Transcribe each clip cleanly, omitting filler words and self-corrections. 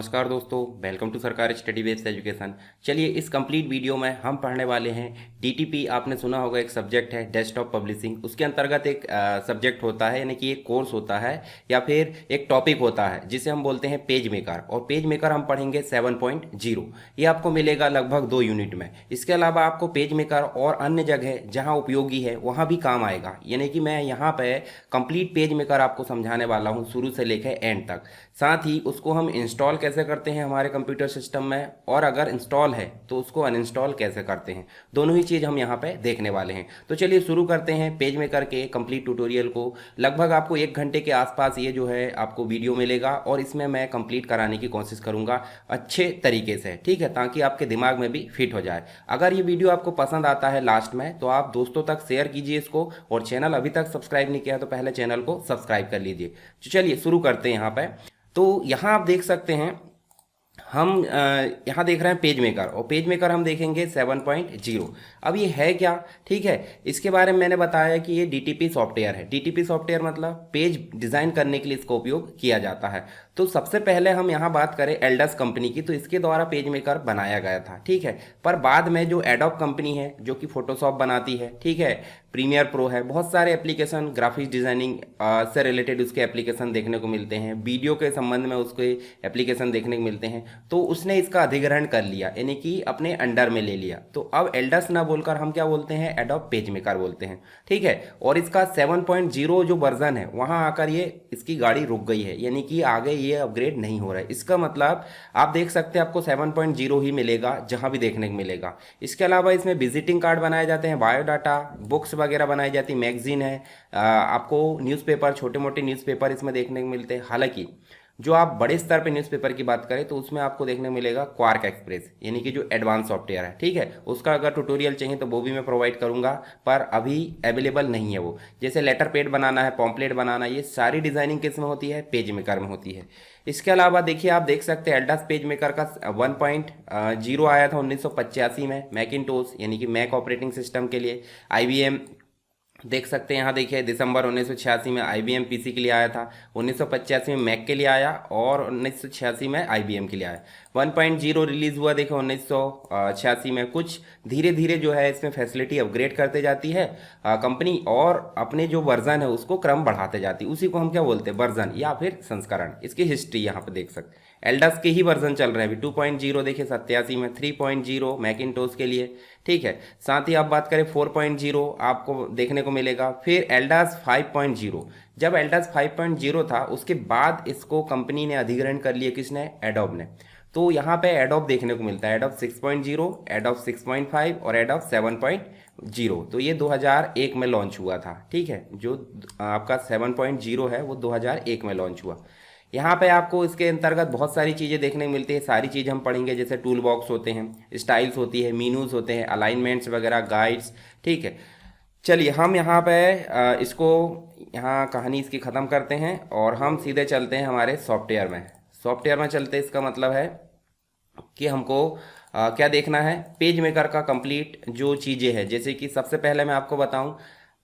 नमस्कार दोस्तों, welcome to सरकारी स्टडी बेस्ड एजुकेशन। चलिए इस कंप्लीट वीडियो में हम पढ़ने वाले हैं डीटीपी। आपने सुना होगा, एक सब्जेक्ट है डेस्कटॉप पब्लिशिंग। उसके अंतर्गत एक सब्जेक्ट होता है, यानी कि एक कोर्स होता है या फिर एक टॉपिक होता है जिसे हम बोलते हैं पेज मेकर। और पेज मेकर हम पढ़ेंगे 7.0। ये आपको मिलेगा लगभग 2 यूनिट में। इसके अलावा आपको पेज मेकर और अन्य जगह जहाँ उपयोगी है वहाँ भी काम आएगा, यानी कि मैं यहाँ पे कंप्लीट पेज मेकर आपको समझाने वाला हूँ शुरू से लेकर एंड तक। साथ ही उसको हम इंस्टॉल कैसे करते हैं हमारे कंप्यूटर सिस्टम में, और अगर इंस्टॉल है तो उसको अनइंस्टॉल कैसे करते हैं, दोनों ही चीज़ हम यहाँ पे देखने वाले हैं। तो चलिए शुरू करते हैं पेज मेकर के कंप्लीट ट्यूटोरियल को। लगभग आपको 1 घंटे के आसपास ये जो है आपको वीडियो मिलेगा, और इसमें मैं कंप्लीट कराने की कोशिश करूँगा अच्छे तरीके से, ठीक है, ताकि आपके दिमाग में भी फिट हो जाए। अगर ये वीडियो आपको पसंद आता है लास्ट में, तो आप दोस्तों तक शेयर कीजिए इसको, और चैनल अभी तक सब्सक्राइब नहीं किया है तो पहले चैनल को सब्सक्राइब कर लीजिए। तो चलिए शुरू करते हैं यहाँ पे। तो यहाँ आप देख सकते हैं, हम यहाँ देख रहे हैं पेज मेकर, और पेज मेकर हम देखेंगे 7.0। अब ये है क्या, ठीक है, इसके बारे में मैंने बताया कि ये डीटीपी सॉफ्टवेयर है। डीटीपी सॉफ्टवेयर मतलब पेज डिज़ाइन करने के लिए इसका उपयोग किया जाता है। तो सबसे पहले हम यहाँ बात करें एल्डस कंपनी की, तो इसके द्वारा पेज मेकर बनाया गया था, ठीक है। पर बाद में जो एडोब कंपनी है जो कि फोटोशॉप बनाती है, ठीक है, प्रीमियर प्रो है, बहुत सारे एप्लीकेशन ग्राफिक्स डिज़ाइनिंग से रिलेटेड उसके एप्लीकेशन देखने को मिलते हैं, वीडियो के संबंध में उसके एप्लीकेशन देखने को मिलते हैं। तो उसने इसका अधिग्रहण कर लिया, यानी कि अपने अंडर में ले लिया। तो अब एल्डस ना बोलकर हम क्या बोलते हैं, एडोब पेज मेकर बोलते हैं, ठीक है। और इसका 7.0 जो वर्जन है वहाँ आकर ये इसकी गाड़ी रुक गई है, यानी कि आगे ये अपग्रेड नहीं हो रहा है। इसका मतलब आप देख सकते हैं आपको 7.0 ही मिलेगा जहाँ भी देखने को मिलेगा। इसके अलावा इसमें विजिटिंग कार्ड बनाए जाते हैं, बायोडाटा, बुक्स वगैरह बनाई जाती, मैगजीन है, आपको न्यूज़पेपर, छोटे मोटे न्यूज़पेपर इसमें देखने को मिलते हैं। हालांकि जो आप बड़े स्तर पे न्यूज़पेपर की बात करें तो उसमें आपको देखने को मिलेगा क्वार्क एक्सप्रेस, यानी कि जो एडवांस सॉफ्टवेयर है, ठीक है। उसका अगर ट्यूटोरियल चाहिए तो वो भी मैं प्रोवाइड करूंगा, पर अभी अवेलेबल नहीं है वो। जैसे लेटर पैड बनाना है, पॉम्पलेट बनाना, ये सारी डिजाइनिंग किस में होती है, पेज मेकर में होती है। इसके अलावा देखिए, आप देख सकते हैं एल्डस पेज मेकर का 1.0 आया था 1985 में मैकिनटोश, यानी कि मैक ऑपरेटिंग सिस्टम के लिए। IBM देख सकते हैं, यहाँ देखिए दिसंबर 1986 में IBM PC के लिए आया था, 1985 में मैक के लिए आया, और 1986 में IBM के लिए आया। 1.0 रिलीज़ हुआ देखो 1986 में। कुछ धीरे धीरे जो है इसमें फैसिलिटी अपग्रेड करते जाती है कंपनी, और अपने जो वर्जन है उसको क्रम बढ़ाते जाती है। उसी को हम क्या बोलते हैं, वर्जन या फिर संस्करण। इसकी हिस्ट्री यहाँ पे देख सकते हैं, एल्डस के ही वर्जन चल रहे हैं अभी। 2.0 देखिए 87 में, 3.0 मैकिनटोश के लिए, ठीक है। साथ ही आप बात करें 4.0 आपको देखने को मिलेगा। फिर एल्डस 5.0, जब एल्डस 5.0 था उसके बाद इसको कंपनी ने अधिग्रहण कर लिया, किसने, एडोब ने। तो यहाँ पे एडोब देखने को मिलता है, एडोब 6.0, एडोब 6.5 और एडोब 7.0। तो ये 2001 में लॉन्च हुआ था, ठीक है। जो आपका 7.0 है वो 2001 में लॉन्च हुआ। यहाँ पे आपको इसके अंतर्गत बहुत सारी चीज़ें देखने को मिलती है, सारी चीज़ हम पढ़ेंगे। जैसे टूल बॉक्स होते हैं, स्टाइल्स होती है, मीनूज होते हैं, अलाइनमेंट्स वगैरह, गाइड्स, ठीक है। चलिए हम यहाँ पे इसको यहाँ कहानी इसकी ख़त्म करते हैं, और हम सीधे चलते हैं हमारे सॉफ्टवेयर में। सॉफ्टवेयर में चलते इसका मतलब है कि हमको क्या देखना है, पेज मेकर का कंप्लीट जो चीज़ें हैं। जैसे कि सबसे पहले मैं आपको बताऊं,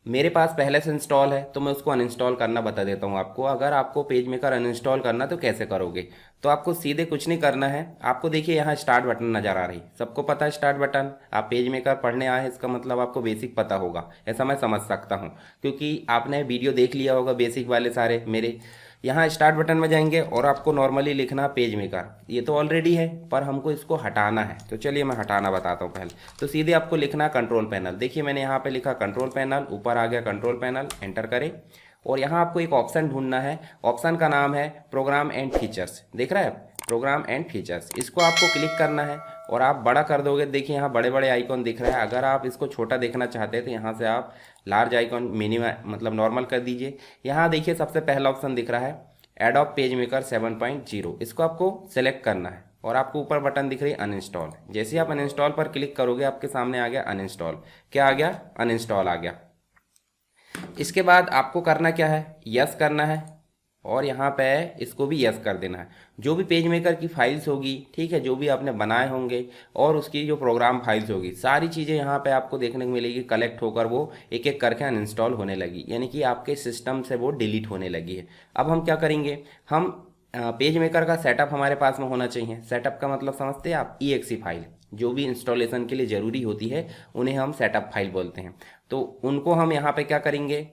मेरे पास पहले से इंस्टॉल है तो मैं उसको अनइंस्टॉल करना बता देता हूँ आपको। अगर आपको पेज मेकर अनइंस्टॉल करना तो कैसे करोगे, तो आपको सीधे कुछ नहीं करना है। आपको देखिए यहाँ स्टार्ट बटन नज़र आ रही, सबको पता है स्टार्ट बटन। आप पेज मेकर पढ़ने आए हैं, इसका मतलब आपको बेसिक पता होगा, ऐसा मैं समझ सकता हूँ, क्योंकि आपने वीडियो देख लिया होगा बेसिक वाले सारे मेरे। यहाँ स्टार्ट बटन में जाएंगे और आपको नॉर्मली लिखना पेज मेकर। ये तो ऑलरेडी है पर हमको इसको हटाना है, तो चलिए मैं हटाना बताता हूँ पहले। तो सीधे आपको लिखना कंट्रोल पैनल। देखिए मैंने यहाँ पे लिखा कंट्रोल पैनल, ऊपर आ गया कंट्रोल पैनल, एंटर करें। और यहाँ आपको एक ऑप्शन ढूंढना है, ऑप्शन का नाम है प्रोग्राम एंड फीचर्स। देख रहे हैं, प्रोग्राम एंड फीचर्स, इसको आपको क्लिक करना है और आप बड़ा कर दोगे। देखिए यहाँ बड़े बड़े आइकॉन दिख रहा है। अगर आप इसको छोटा देखना चाहते हैं तो यहाँ से आप लार्ज आइकॉन मिनिमम मतलब नॉर्मल कर दीजिए। यहाँ देखिए सबसे पहला ऑप्शन दिख रहा है एडोब पेज मेकर 7.0, इसको आपको सेलेक्ट करना है, और आपको ऊपर बटन दिख रही है अनइंस्टॉल। जैसे ही आप अनइंस्टॉल पर क्लिक करोगे आपके सामने आ गया अनइंस्टॉल। क्या आ गया, अनइंस्टॉल आ गया। इसके बाद आपको करना क्या है, यस करना है, और यहाँ पे इसको भी यस कर देना है। जो भी पेज मेकर की फाइल्स होगी, ठीक है, जो भी आपने बनाए होंगे और उसकी जो प्रोग्राम फाइल्स होगी, सारी चीज़ें यहाँ पे आपको देखने को मिलेगी कलेक्ट होकर वो एक एक करके अनइंस्टॉल होने लगी, यानी कि आपके सिस्टम से वो डिलीट होने लगी है। अब हम क्या करेंगे, हम पेज मेकर का सेटअप हमारे पास में होना चाहिए। सेटअप का मतलब समझते हैं आप, EXE फाइल जो भी इंस्टॉलेशन के लिए ज़रूरी होती है उन्हें हम सेटअप फाइल बोलते हैं। तो उनको हम यहाँ पे क्या करेंगे,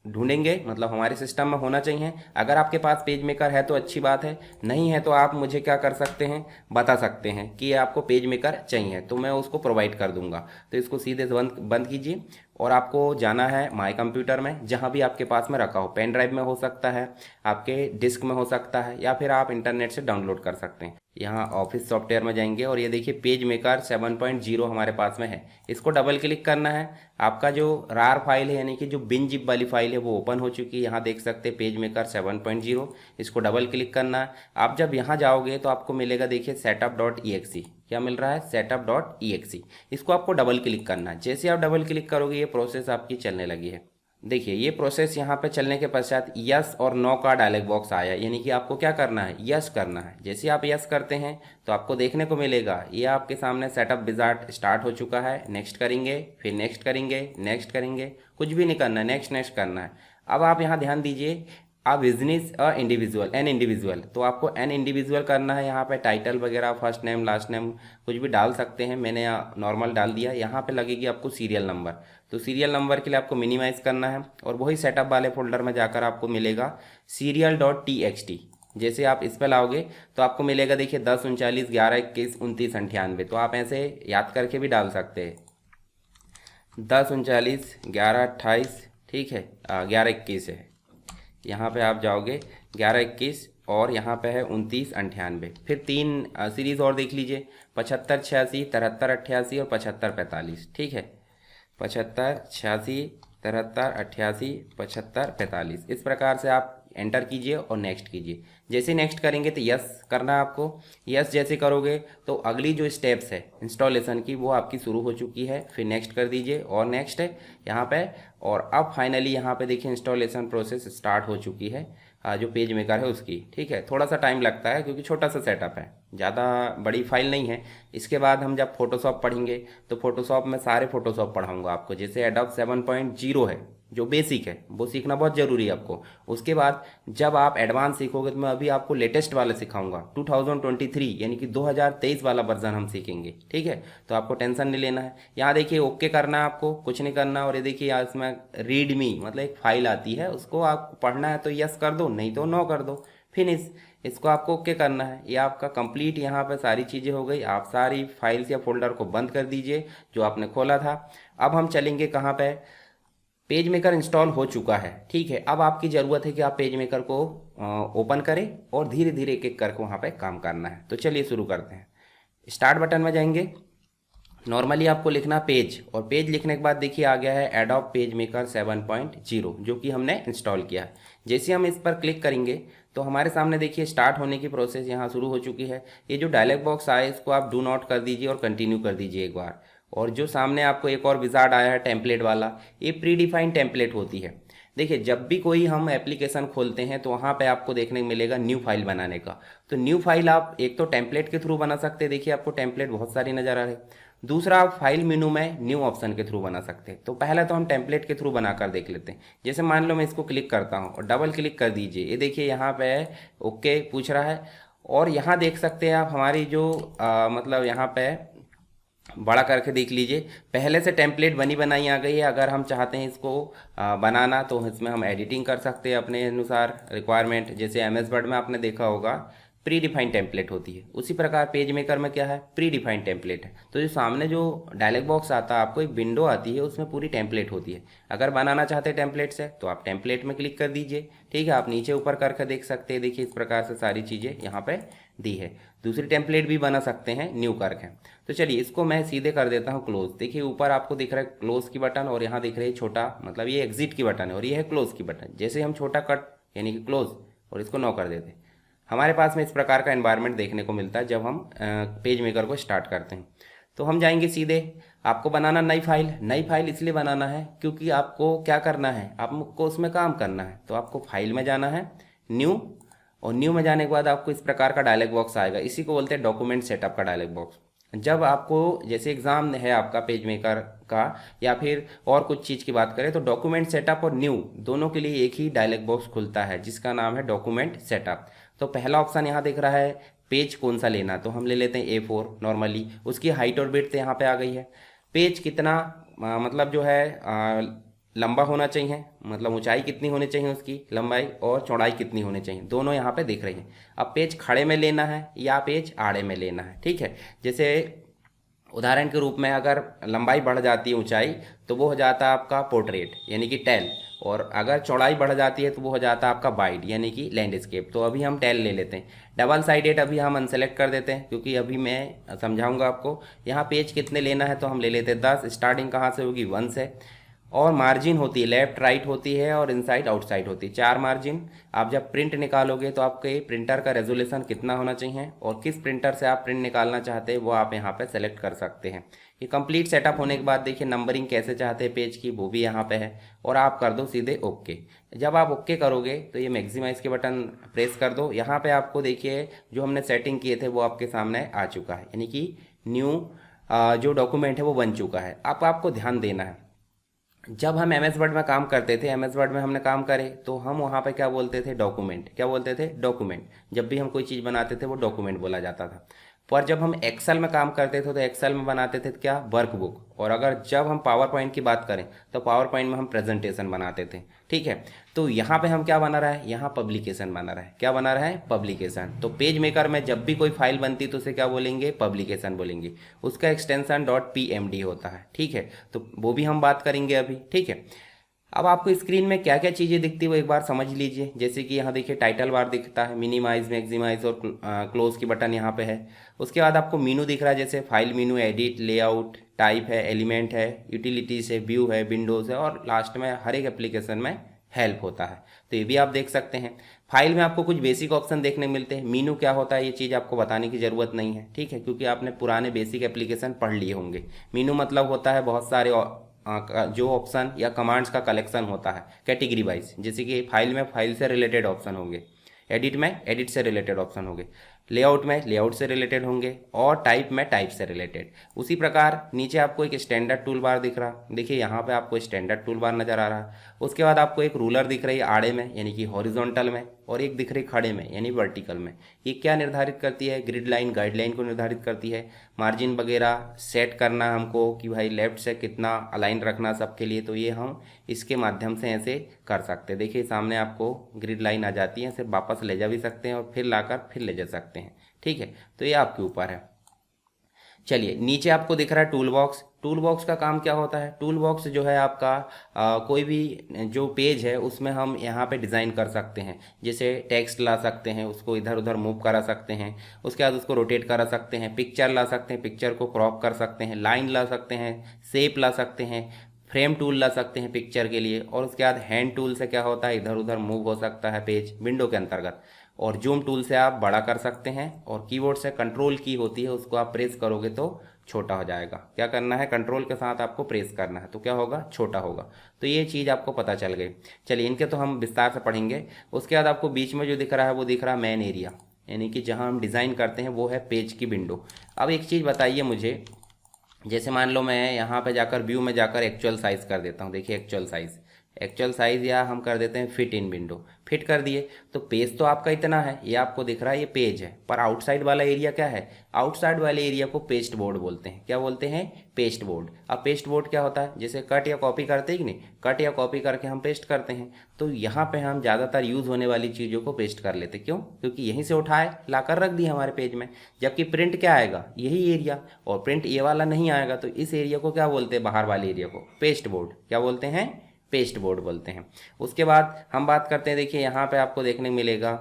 ढूंढेंगे, मतलब हमारे सिस्टम में होना चाहिए। अगर आपके पास पेज मेकर है तो अच्छी बात है, नहीं है तो आप मुझे क्या कर सकते हैं, बता सकते हैं कि ये आपको पेज मेकर चाहिए, तो मैं उसको प्रोवाइड कर दूंगा। तो इसको सीधे से बंद बंद कीजिए और आपको जाना है माय कंप्यूटर में, जहाँ भी आपके पास में रखा हो, पेन ड्राइव में हो सकता है, आपके डिस्क में हो सकता है, या फिर आप इंटरनेट से डाउनलोड कर सकते हैं। यहाँ ऑफिस सॉफ्टवेयर में जाएंगे और ये देखिए पेज मेकर 7.0 हमारे पास में है। इसको डबल क्लिक करना है। आपका जो रार फाइल है यानी कि जो बिन जिप वाली फाइल है वो ओपन हो चुकी है। यहाँ देख सकते हैं पेज मेकर 7.0, इसको डबल क्लिक करना है। आप जब यहाँ जाओगे तो आपको मिलेगा, देखिए setup.exe, क्या मिल रहा है, setup.exe। इसको आपको डबल क्लिक करना है। जैसे आप डबल क्लिक करोगे ये प्रोसेस आपकी चलने लगी है। देखिए ये प्रोसेस यहाँ पे चलने के पश्चात यस और नो का डायलॉग बॉक्स आया, यानी कि आपको क्या करना है, यस करना है। जैसे आप यस करते हैं तो आपको देखने को मिलेगा ये आपके सामने सेटअप विजार्ड स्टार्ट हो चुका है। नेक्स्ट करेंगे, फिर नेक्स्ट करेंगे, नेक्स्ट करेंगे, कुछ भी नहीं करना है, नेक्स्ट नेक्स्ट करना है। अब आप यहाँ ध्यान दीजिए, आ बिजनेस इंडिविजुअल, एन इंडिविजुअल, तो आपको एन इंडिविजुअल करना है। यहाँ पे टाइटल वगैरह, फर्स्ट नेम लास्ट नेम कुछ भी डाल सकते हैं, मैंने नॉर्मल डाल दिया। यहाँ पे लगेगी आपको सीरियल नंबर, तो सीरियल नंबर के लिए आपको मिनिमाइज करना है और वही सेटअप वाले फोल्डर में जाकर आपको मिलेगा serial.txt। जैसे आप इस पर लाओगे तो आपको मिलेगा, देखिए 10 39 11 21 29 98, तो आप ऐसे याद करके भी डाल सकते हैं, 10 39 11 28, ठीक है, 11 21 है। यहाँ पे आप जाओगे 11 21 और यहाँ पे है 29 98। फिर 3 सीरीज़ और देख लीजिए, 75 86 73 88 और 75 45, ठीक है, 75 86 73 88 75 45। इस प्रकार से आप एंटर कीजिए और नेक्स्ट कीजिए। जैसे नेक्स्ट करेंगे तो यस करना है आपको। यस जैसे करोगे तो अगली जो स्टेप्स है इंस्टॉलेशन की वो आपकी शुरू हो चुकी है। फिर नेक्स्ट कर दीजिए और नेक्स्ट है यहाँ पे, और अब फाइनली यहाँ पे देखिए इंस्टॉलेशन प्रोसेस स्टार्ट हो चुकी है जो पेज मेकर है उसकी, ठीक है। थोड़ा सा टाइम लगता है क्योंकि छोटा सा सेटअप है, ज़्यादा बड़ी फाइल नहीं है। इसके बाद हम जब फोटोशॉप पढ़ेंगे तो फोटोशॉप में सारे फोटोशॉप पढ़ाऊँगा आपको। जैसे एडोब 7.0 है जो बेसिक है वो सीखना बहुत ज़रूरी है आपको। उसके बाद जब आप एडवांस सीखोगे तो मैं अभी आपको लेटेस्ट वाला सिखाऊंगा, 2023 यानी कि 2023 वाला वर्जन हम सीखेंगे, ठीक है। तो आपको टेंशन नहीं लेना है। यहाँ देखिए ओके करना है, आपको कुछ नहीं करना। और ये देखिए यहाँ इसमें रीडमी मतलब एक फाइल आती है, उसको आपको पढ़ना है तो यस कर दो, नहीं तो नो कर दो, फिनिश। इसको आपको ओके करना है। ये आपका कंप्लीट यहाँ पे सारी चीज़ें हो गई। आप सारी फाइल्स या फोल्डर को बंद कर दीजिए जो आपने खोला था। अब हम चलेंगे कहाँ पे, पेज मेकर इंस्टॉल हो चुका है, ठीक है। अब आपकी ज़रूरत है कि आप पेज मेकर को ओपन करें और धीरे धीरे एक एक करके वहाँ पे काम करना है। तो चलिए शुरू करते हैं। स्टार्ट बटन में जाएंगे, नॉर्मली आपको लिखना पेज, और पेज लिखने के बाद देखिए आ गया है एडोब पेज मेकर 7.0 जो कि हमने इंस्टॉल किया है। जैसे हम इस पर क्लिक करेंगे तो हमारे सामने देखिए स्टार्ट होने की प्रोसेस यहाँ शुरू हो चुकी है। ये जो डायलॉग बॉक्स आया इसको आप डू नॉट कर दीजिए और कंटिन्यू कर दीजिए एक बार। और जो सामने आपको एक और विजार्ड आया है टेम्पलेट वाला, ये प्री डिफाइंड टेम्पलेट होती है। देखिए जब भी कोई हम एप्लीकेशन खोलते हैं तो वहाँ पे आपको देखने को मिलेगा न्यू फाइल बनाने का। तो न्यू फाइल आप एक तो टेम्पलेट के थ्रू बना सकते हैं, देखिए आपको टेम्पलेट बहुत सारी नज़र आ रही। दूसरा आप फाइल मेनू में न्यू ऑप्शन के थ्रू बना सकते हैं। तो पहले तो हम टेम्पलेट के थ्रू बनाकर देख लेते हैं। जैसे मान लो मैं इसको क्लिक करता हूँ और डबल क्लिक कर दीजिए, ये देखिए यहाँ पे ओके पूछ रहा है। और यहाँ देख सकते हैं आप हमारी जो मतलब यहाँ पे बड़ा करके देख लीजिए, पहले से टेम्पलेट बनी बनाई आ गई है। अगर हम चाहते हैं इसको बनाना तो इसमें हम एडिटिंग कर सकते हैं अपने अनुसार रिक्वायरमेंट। जैसे एमएस वर्ड में आपने देखा होगा प्री डिफाइंड टेम्पलेट होती है, उसी प्रकार पेज मेकर में क्या है, प्री डिफाइंड टेम्पलेट है। तो जो सामने जो डायलॉग बॉक्स आता है आपको एक विंडो आती है, उसमें पूरी टेम्पलेट होती है। अगर बनाना चाहते हैं टेम्पलेट से तो आप टेम्पलेट में क्लिक कर दीजिए, ठीक है। आप नीचे ऊपर करके देख सकते हैं, देखिए इस प्रकार से सारी चीज़ें यहाँ पे दी है। दूसरी टेम्पलेट भी बना सकते हैं न्यू करके। तो चलिए इसको मैं सीधे कर देता हूँ क्लोज। देखिए ऊपर आपको दिख रहा है क्लोज की बटन, और यहाँ दिख रही है छोटा, मतलब ये एग्जिट की बटन है और ये है क्लोज की बटन। जैसे हम छोटा कट यानी कि क्लोज और इसको नो कर देते हैं, हमारे पास में इस प्रकार का एनवायरनमेंट देखने को मिलता है जब हम पेज मेकर को स्टार्ट करते हैं। तो हम जाएंगे सीधे, आपको बनाना नई फाइल। नई फाइल इसलिए बनाना है क्योंकि आपको क्या करना है, आपको उसमें काम करना है। तो आपको फाइल में जाना है, न्यू, और न्यू में जाने के बाद आपको इस प्रकार का डायलॉग बॉक्स आएगा। इसी को बोलते हैं डॉक्यूमेंट सेटअप का डायलॉग बॉक्स। जब आपको जैसे एग्ज़ाम है आपका पेज मेकर का या फिर और कुछ चीज़ की बात करें तो डॉक्यूमेंट सेटअप और न्यू दोनों के लिए एक ही डायलॉग बॉक्स खुलता है जिसका नाम है डॉक्यूमेंट सेटअप। तो पहला ऑप्शन यहाँ दिख रहा है पेज कौन सा लेना, तो हम ले लेते हैं A4 नॉर्मली। उसकी हाइट और विड्थ यहाँ पे आ गई है। पेज कितना मतलब जो है लंबा होना चाहिए, मतलब ऊंचाई कितनी होनी चाहिए उसकी लंबाई, और चौड़ाई कितनी होनी चाहिए, दोनों यहाँ पे दिख रही हैं। अब पेज खड़े में लेना है या पेज आड़े में लेना है, ठीक है। जैसे उदाहरण के रूप में अगर लंबाई बढ़ जाती है ऊंचाई तो वो हो जाता है आपका पोर्ट्रेट यानी कि टेल, और अगर चौड़ाई बढ़ जाती है तो वो हो जाता है आपका वाइड यानी कि लैंडस्केप। तो अभी हम टेल ले लेते हैं। डबल साइडेड अभी हम अनसेलेक्ट कर देते हैं क्योंकि अभी मैं समझाऊंगा आपको। यहाँ पेज कितने लेना है तो हम ले लेते हैं 10। स्टार्टिंग कहाँ से होगी 1 से। और मार्जिन होती है लेफ्ट राइट होती है और इनसाइड आउटसाइड होती है 4 मार्जिन। आप जब प्रिंट निकालोगे तो आपके प्रिंटर का रेजोल्यूशन कितना होना चाहिए और किस प्रिंटर से आप प्रिंट निकालना चाहते हैं वो आप यहाँ पे सेलेक्ट कर सकते हैं। ये कंप्लीट सेटअप होने के बाद देखिए नंबरिंग कैसे चाहते हैं पेज की वो भी यहाँ पे है, और आप कर दो सीधे ओके। जब आप ओके करोगे तो ये मैक्सिमाइज के बटन प्रेस कर दो। यहाँ पे आपको देखिए जो हमने सेटिंग किए थे वो आपके सामने आ चुका है, यानी कि न्यू जो डॉक्यूमेंट है वो बन चुका है। अब आपको ध्यान देना है, जब हम एम एस वर्ड में काम करते थे, एम एस वर्ड में हमने काम करे तो हम वहाँ पे क्या बोलते थे डॉक्यूमेंट, क्या बोलते थे डॉक्यूमेंट। जब भी हम कोई चीज़ बनाते थे वो डॉक्यूमेंट बोला जाता था। पर जब हम एक्सेल में काम करते थे तो एक्सेल में बनाते थे क्या वर्कबुक, और अगर जब हम पावर पॉइंट की बात करें तो पावर पॉइंट में हम प्रेजेंटेशन बनाते थे, ठीक है। तो यहाँ पे हम क्या बना रहा है, यहाँ पब्लिकेशन बना रहा है। क्या बना रहा है, पब्लिकेशन। तो पेज मेकर में जब भी कोई फाइल बनती तो उसे क्या बोलेंगे, पब्लिकेशन बोलेंगे। उसका एक्सटेंशन .pmd होता है, ठीक है। तो वो भी हम बात करेंगे अभी, ठीक है। अब आपको स्क्रीन में क्या क्या चीज़ें दिखती है वो एक बार समझ लीजिए। जैसे कि यहाँ देखिए टाइटल बार दिखता है, मिनिमाइज मैक्सिमाइज और क्लोज की बटन यहाँ पे है। उसके बाद आपको मीनू दिख रहा है, जैसे file Meenu, edit, layout, type है, एलिमेंट है, यूटिलिटीज है, व्यू है, विंडोज़ है, और लास्ट में हर एक एप्लीकेशन में हेल्प होता है। तो ये भी आप देख सकते हैं। फाइल में आपको कुछ बेसिक ऑप्शन देखने मिलते हैं। मीनू क्या होता है ये चीज़ आपको बताने की ज़रूरत नहीं है, ठीक है, क्योंकि आपने पुराने बेसिक एप्लीकेशन पढ़ लिए होंगे। मीनू मतलब होता है बहुत सारे जो ऑप्शन या कमांड्स का कलेक्शन होता है कैटेगरी वाइज। जैसे कि फाइल में फाइल से रिलेटेड ऑप्शन होंगे, एडिट में एडिट से रिलेटेड ऑप्शन होंगे, लेआउट में लेआउट से रिलेटेड होंगे, और टाइप में टाइप से रिलेटेड। उसी प्रकार नीचे आपको एक स्टैंडर्ड टूल बार दिख रहा, देखिए यहाँ पे आपको स्टैंडर्ड टूल बार नजर आ रहा है। उसके बाद आपको एक रूलर दिख रही है आड़े में यानी कि हॉरिजॉन्टल में, और एक दिख रही खड़े में यानी वर्टिकल में। ये क्या निर्धारित करती है, ग्रिड लाइन गाइडलाइन को निर्धारित करती है। मार्जिन वगैरह सेट करना हमको कि भाई लेफ्ट से कितना अलाइन रखना सबके लिए, तो ये हम इसके माध्यम से ऐसे कर सकते हैं। देखिए सामने आपको ग्रिड लाइन आ जाती है, सिर्फ वापस ले जा भी सकते हैं और फिर लाकर फिर ले जा सकते हैं, ठीक है। तो ये आपके ऊपर है। चलिए नीचे आपको दिख रहा है टूल बॉक्स। टूल बॉक्स का काम क्या होता है, टूल बॉक्स जो है आपका कोई भी जो पेज है उसमें हम यहाँ पे डिज़ाइन कर सकते हैं। जैसे टेक्स्ट ला सकते हैं, उसको इधर उधर मूव करा सकते हैं, उसके बाद उसको रोटेट करा सकते हैं, पिक्चर ला सकते हैं, पिक्चर को क्रॉप कर सकते हैं, लाइन ला सकते हैं, शेप ला सकते हैं, फ्रेम टूल ला सकते हैं पिक्चर के लिए, और उसके बाद हैंड टूल से क्या होता है इधर उधर मूव हो सकता है पेज विंडो के अंतर्गत, और जूम टूल से आप बड़ा कर सकते हैं, और कीबोर्ड से कंट्रोल की होती है उसको आप प्रेस करोगे तो छोटा हो जाएगा। क्या करना है, कंट्रोल के साथ आपको प्रेस करना है तो क्या होगा, छोटा होगा। तो ये चीज़ आपको पता चल गई। चलिए इनके तो हम विस्तार से पढ़ेंगे। उसके बाद आपको बीच में जो दिख रहा है वो दिख रहा है मेन एरिया, यानी कि जहाँ हम डिज़ाइन करते हैं वो है पेज की विंडो। अब एक चीज़ बताइए मुझे, जैसे मान लो मैं यहाँ पे जाकर व्यू में जाकर एक्चुअल साइज़ कर देता हूँ। देखिए एक्चुअल साइज़ या हम कर देते हैं फिट इन विंडो, फिट कर दिए तो पेज तो आपका इतना है, ये आपको दिख रहा है ये पेज है, पर आउटसाइड वाला एरिया क्या है, आउटसाइड वाले एरिया को पेस्ट बोर्ड बोलते हैं। क्या बोलते हैं, पेस्ट बोर्ड। अब पेस्ट बोर्ड क्या होता है, जैसे कट या कॉपी करते हैं कि नहीं, कट या कॉपी करके हम पेस्ट करते हैं, तो यहाँ पे हम ज़्यादातर यूज़ होने वाली चीज़ों को पेस्ट कर लेते। क्यों, क्योंकि यहीं से उठाए लाकर रख दिए हमारे पेज में। जबकि प्रिंट क्या आएगा, यही एरिया, और प्रिंट ये वाला नहीं आएगा, तो इस एरिया को क्या बोलते हैं, बाहर वाले एरिया को पेस्ट बोर्ड क्या बोलते हैं, पेस्ट बोर्ड बोलते हैं। उसके बाद हम बात करते हैं, देखिए यहाँ पे आपको देखने को मिलेगा,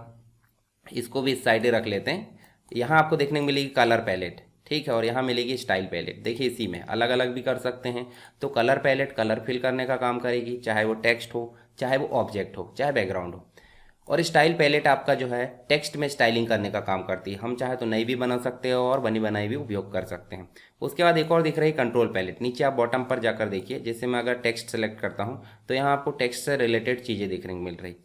इसको भी इस साइड रख लेते हैं। यहाँ आपको देखने को मिलेगी कलर पैलेट, ठीक है, और यहाँ मिलेगी स्टाइल पैलेट। देखिए इसी में अलग अलग भी कर सकते हैं। तो कलर पैलेट कलर फिल करने का काम करेगी, चाहे वो टेक्स्ट हो, चाहे वो ऑब्जेक्ट हो, चाहे बैकग्राउंड हो। और स्टाइल पैलेट आपका जो है टेक्स्ट में स्टाइलिंग करने का काम करती है। हम चाहे तो नई भी बना सकते हो और बनी बनाई भी उपयोग कर सकते हैं। उसके बाद एक और दिख रही है कंट्रोल पैलेट। नीचे आप बॉटम पर जाकर देखिए, जैसे मैं अगर टेक्स्ट सेलेक्ट करता हूँ तो यहाँ आपको टेक्स्ट से रिलेटेड चीज़ें देखने को मिल रही।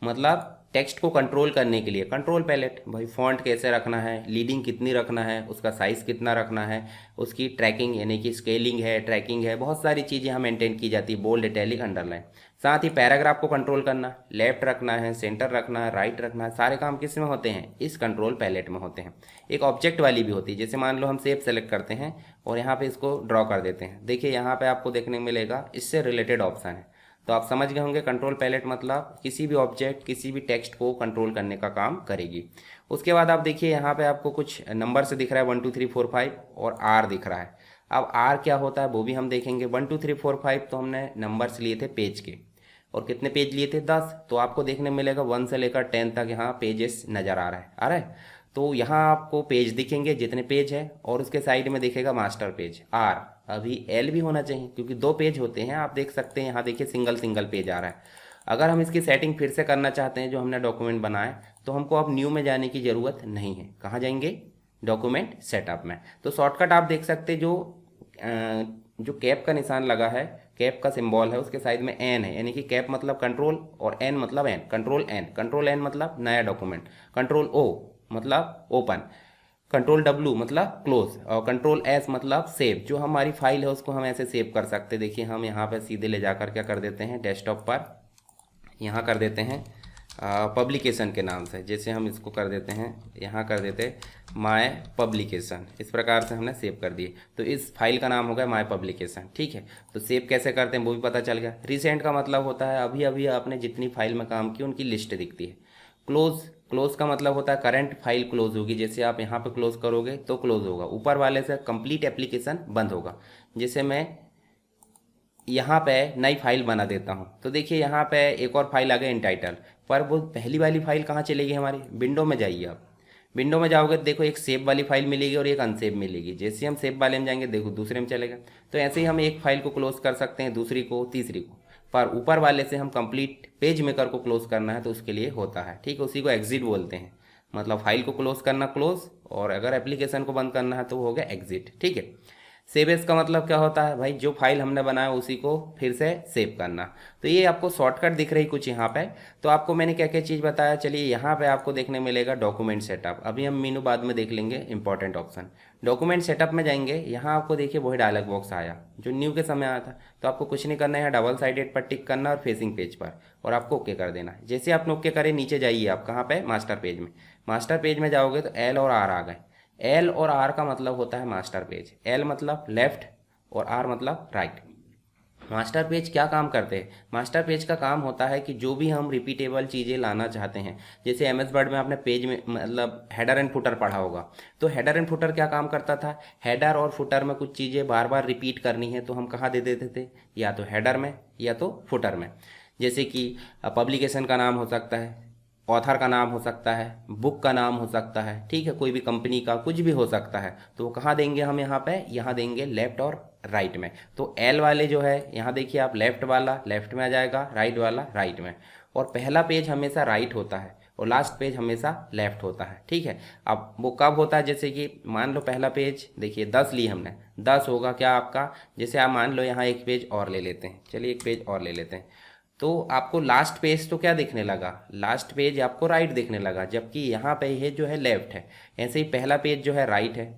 मतलब टेक्स्ट को कंट्रोल करने के लिए कंट्रोल पैलेट, भाई फॉन्ट कैसे रखना है, लीडिंग कितनी रखना है, उसका साइज़ कितना रखना है, उसकी ट्रैकिंग यानी कि स्केलिंग है, ट्रैकिंग है, बहुत सारी चीज़ें यहाँ मेंटेन की जाती है, बोल्ड, इटैलिक, अंडरलाइन। साथ ही पैराग्राफ को कंट्रोल करना, लेफ्ट रखना है, सेंटर रखना है, राइट रखना है, सारे काम किस में होते हैं, इस कंट्रोल पैलेट में होते हैं। एक ऑब्जेक्ट वाली भी होती है, जैसे मान लो हम शेप सेलेक्ट करते हैं और यहाँ पे इसको ड्रॉ कर देते हैं। देखिए यहाँ पे आपको देखने को मिलेगा इससे रिलेटेड ऑप्शन है। तो आप समझ गए होंगे कंट्रोल पैलेट मतलब किसी भी ऑब्जेक्ट, किसी भी टेक्स्ट को कंट्रोल करने का काम करेगी। उसके बाद आप देखिए यहाँ पे आपको कुछ नंबर से दिख रहा है 1 2 3 4 5 और आर दिख रहा है। अब आर क्या होता है वो भी हम देखेंगे। 1 2 3 4 5 तो हमने नंबर्स लिए थे पेज के, और कितने पेज लिए थे 10। तो आपको देखने मिलेगा 1 से लेकर 10 तक यहाँ पेजेस नज़र आ रहा है। तो यहाँ आपको पेज दिखेंगे जितने पेज है, और उसके साइड में दिखेगा मास्टर पेज आर। अभी एल भी होना चाहिए क्योंकि 2 पेज होते हैं। आप देख सकते हैं यहाँ देखिए सिंगल सिंगल पेज आ रहा है। अगर हम इसकी सेटिंग फिर से करना चाहते हैं जो हमने डॉक्यूमेंट बनाए, तो हमको अब न्यू में जाने की ज़रूरत नहीं है। कहाँ जाएंगे, डॉक्यूमेंट सेटअप में। तो शॉर्टकट आप देख सकते हैं, जो कैप का निशान लगा है, कैप का सिंबल है, उसके साइड में एन है, यानी कि कैप मतलब कंट्रोल और एन मतलब एन, कंट्रोल एन मतलब नया डॉक्यूमेंट, कंट्रोल ओ मतलब ओपन, कंट्रोल डब्ल्यू मतलब क्लोज, और कंट्रोल एस मतलब सेव। जो हमारी फाइल है उसको हम ऐसे सेव कर सकते हैं। देखिए हम यहाँ पे सीधे ले जाकर क्या कर देते हैं, डेस्कटॉप पर यहाँ कर देते हैं पब्लिकेशन के नाम से। जैसे हम इसको कर देते हैं, यहाँ कर देते माय पब्लिकेशन, इस प्रकार से हमने सेव कर दिए। तो इस फाइल का नाम हो गया माय पब्लिकेशन। ठीक है, तो सेव कैसे करते हैं वो भी पता चल गया। रिसेंट का मतलब होता है अभी अभी आपने जितनी फाइल में काम की उनकी लिस्ट दिखती है। क्लोज का मतलब होता है करंट फाइल क्लोज होगी। जैसे आप यहाँ पे क्लोज करोगे तो क्लोज होगा, ऊपर वाले से कंप्लीट एप्लीकेशन बंद होगा। जैसे मैं यहाँ पे नई फाइल बना देता हूँ, तो देखिए यहाँ पे एक और फाइल आ गई इनटाइटल, पर वो पहली वाली फाइल कहाँ चलेगी हमारी, विंडो में जाइए आप। विंडो में जाओगे तो देखो एक सेव वाली फाइल मिलेगी और एक अनसेव मिलेगी। जैसे हम सेव वाले में जाएंगे देखो दूसरे में चलेगा। तो ऐसे ही हम एक फाइल को क्लोज कर सकते हैं, दूसरी को, तीसरी को, पर ऊपर वाले से हम कंप्लीट पेज मेकर को क्लोज करना है तो उसके लिए होता है। ठीक है, उसी को एग्जिट बोलते हैं। मतलब फाइल को क्लोज करना क्लोज, और अगर एप्लीकेशन को बंद करना है तो वो हो गया एग्जिट। ठीक है, सेव एज का मतलब क्या होता है भाई, जो फाइल हमने बनाया उसी को फिर से सेव करना। तो ये आपको शॉर्टकट दिख रही कुछ यहाँ पे। तो आपको मैंने क्या क्या चीज़ बताया, चलिए यहाँ पे आपको देखने मिलेगा डॉक्यूमेंट सेटअप। अभी हम मीनू बाद में देख लेंगे इंपॉर्टेंट ऑप्शन। डॉक्यूमेंट सेटअप में जाएंगे, यहाँ आपको देखिए वही डायलॉग बॉक्स आया जो न्यू के समय आया था। तो आपको कुछ नहीं करना है, डबल साइडेड पर टिक करना और फेसिंग पेज पर, और आपको ओके कर देना है। जैसे आपने ओके करे नीचे जाइए आप कहाँ पे, मास्टर पेज में। मास्टर पेज में जाओगे तो एल और आर आ गए। एल और आर का मतलब होता है मास्टर पेज। एल मतलब लेफ्ट और आर मतलब राइट। मास्टर पेज क्या काम करते हैं, मास्टर पेज का काम होता है कि जो भी हम रिपीटेबल चीज़ें लाना चाहते हैं, जैसे एम एस वर्ड में आपने पेज में मतलब हेडर एंड फुटर पढ़ा होगा। तो हेडर एंड फुटर क्या काम करता था, हेडर और फुटर में कुछ चीज़ें बार बार रिपीट करनी है तो हम कहाँ दे देते थे, या तो हेडर में या तो फुटर में। जैसे कि पब्लिकेशन का नाम हो सकता है, ऑथर का नाम हो सकता है, बुक का नाम हो सकता है, ठीक है, कोई भी कंपनी का कुछ भी हो सकता है। तो वो कहाँ देंगे हम, यहाँ पे, यहाँ देंगे लेफ्ट और राइट में। तो एल वाले जो है यहाँ देखिए आप, लेफ्ट वाला लेफ्ट में आ जाएगा, राइट वाला राइट में। और पहला पेज हमेशा राइट होता है और लास्ट पेज हमेशा लेफ्ट होता है। ठीक है, अब वो कब होता है, जैसे कि मान लो पहला पेज देखिए 10 ली हमने, 10 होगा क्या आपका। जैसे आप मान लो यहाँ एक पेज और ले लेते हैं, चलिए एक पेज और ले लेते हैं, तो आपको लास्ट पेज तो क्या दिखने लगा, लास्ट पेज आपको राइट दिखने लगा, जबकि यहाँ पे ये जो है लेफ्ट है। ऐसे ही पहला पेज जो है राइट है,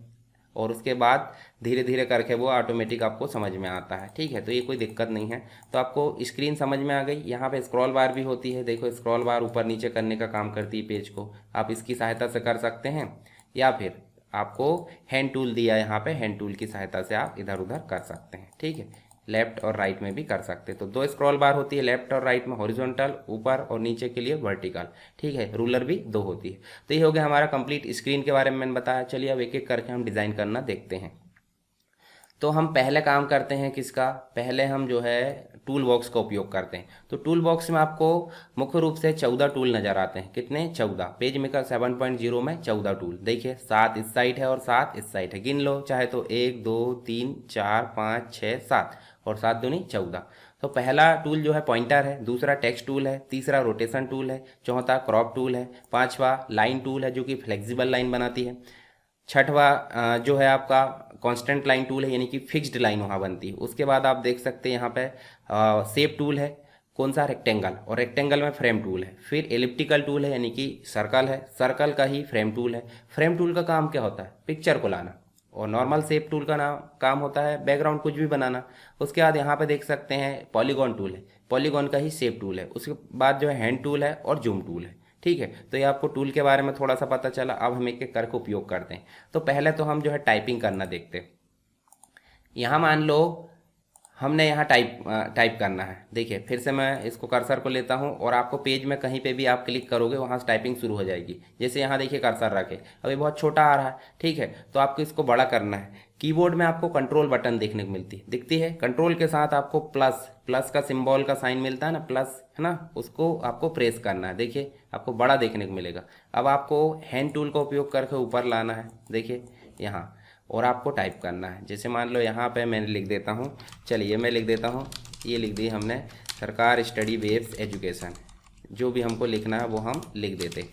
और उसके बाद धीरे धीरे करके वो ऑटोमेटिक आपको समझ में आता है। ठीक है, तो ये कोई दिक्कत नहीं है। तो आपको स्क्रीन समझ में आ गई। यहाँ पे स्क्रॉल बार भी होती है, देखो स्क्रॉल बार ऊपर नीचे करने का काम करती है पेज को, आप इसकी सहायता से कर सकते हैं, या फिर आपको हैंड टूल दिया है यहाँ पे, हैंड टूल की सहायता से आप इधर उधर कर सकते हैं। ठीक है, लेफ्ट और राइट में भी कर सकते हैं। तो 2 स्क्रॉल बार होती है लेफ्ट और राइट में, हॉरिजॉन्टल ऊपर और नीचे के लिए वर्टिकल। ठीक है, रूलर भी 2 होती है। तो ये हो गया हमारा कंप्लीट स्क्रीन के बारे में मैंने बताया। चलिए अब एक एक करके हम डिज़ाइन करना देखते हैं। तो हम पहले काम करते हैं किसका, पहले हम जो है टूल बॉक्स का उपयोग करते हैं। तो टूल बॉक्स में आपको मुख्य रूप से 14 टूल नज़र आते हैं। कितने, 14। पेज मेकर 7.0 में 14 टूल। देखिए 7 इस साइड है और 7 इस साइड है, गिन लो चाहे तो 1 2 3 4 5 6 7, और 7 दूनी 14। तो पहला टूल जो है पॉइंटर है, दूसरा टेक्स्ट टूल है, तीसरा रोटेशन टूल है, चौथा क्रॉप टूल है, पांचवा लाइन टूल है जो कि फ्लेक्सिबल लाइन बनाती है, छठवा जो है आपका कांस्टेंट लाइन टूल है, यानी कि फिक्स्ड लाइन वहाँ बनती है। उसके बाद आप देख सकते हैं यहाँ पे सेव टूल है, कौन सा, रेक्टेंगल, और रेक्टेंगल में फ्रेम टूल है। फिर एलिप्टिकल टूल है यानी कि सर्कल है, सर्कल का ही फ्रेम टूल है। फ्रेम टूल का काम क्या होता है, पिक्चर को लाना। और नॉर्मल शेप टूल का नाम काम होता है बैकग्राउंड कुछ भी बनाना। उसके बाद यहाँ पे देख सकते हैं पॉलीगॉन टूल है, पॉलीगॉन का ही शेप टूल है। उसके बाद जो है हैंड टूल है और जूम टूल है। ठीक है, तो ये आपको टूल के बारे में थोड़ा सा पता चला। अब हम एक एक करके उपयोग करते हैं। तो पहले तो हम जो है टाइपिंग करना देखते हैं। यहाँ मान लो हमने यहाँ टाइप करना है। देखिए फिर से मैं इसको कर्सर को लेता हूँ और आपको पेज में कहीं पे भी आप क्लिक करोगे वहाँ से टाइपिंग शुरू हो जाएगी। जैसे यहाँ देखिए कर्सर रखे, अभी बहुत छोटा आ रहा है। ठीक है, तो आपको इसको बड़ा करना है। कीबोर्ड में आपको कंट्रोल बटन देखने को दिखती है। कंट्रोल के साथ आपको प्लस का सिंबल का साइन मिलता है ना, प्लस है ना, उसको आपको प्रेस करना है। देखिए आपको बड़ा देखने को मिलेगा। अब आपको हैंड टूल का उपयोग करके ऊपर लाना है, देखिए यहाँ, और आपको टाइप करना है। जैसे मान लो यहाँ पे मैंने लिख देता हूँ, चलिए मैं लिख देता हूँ, ये लिख दी हमने सरकार स्टडी वेब्स एजुकेशन। जो भी हमको लिखना है वो हम लिख देते।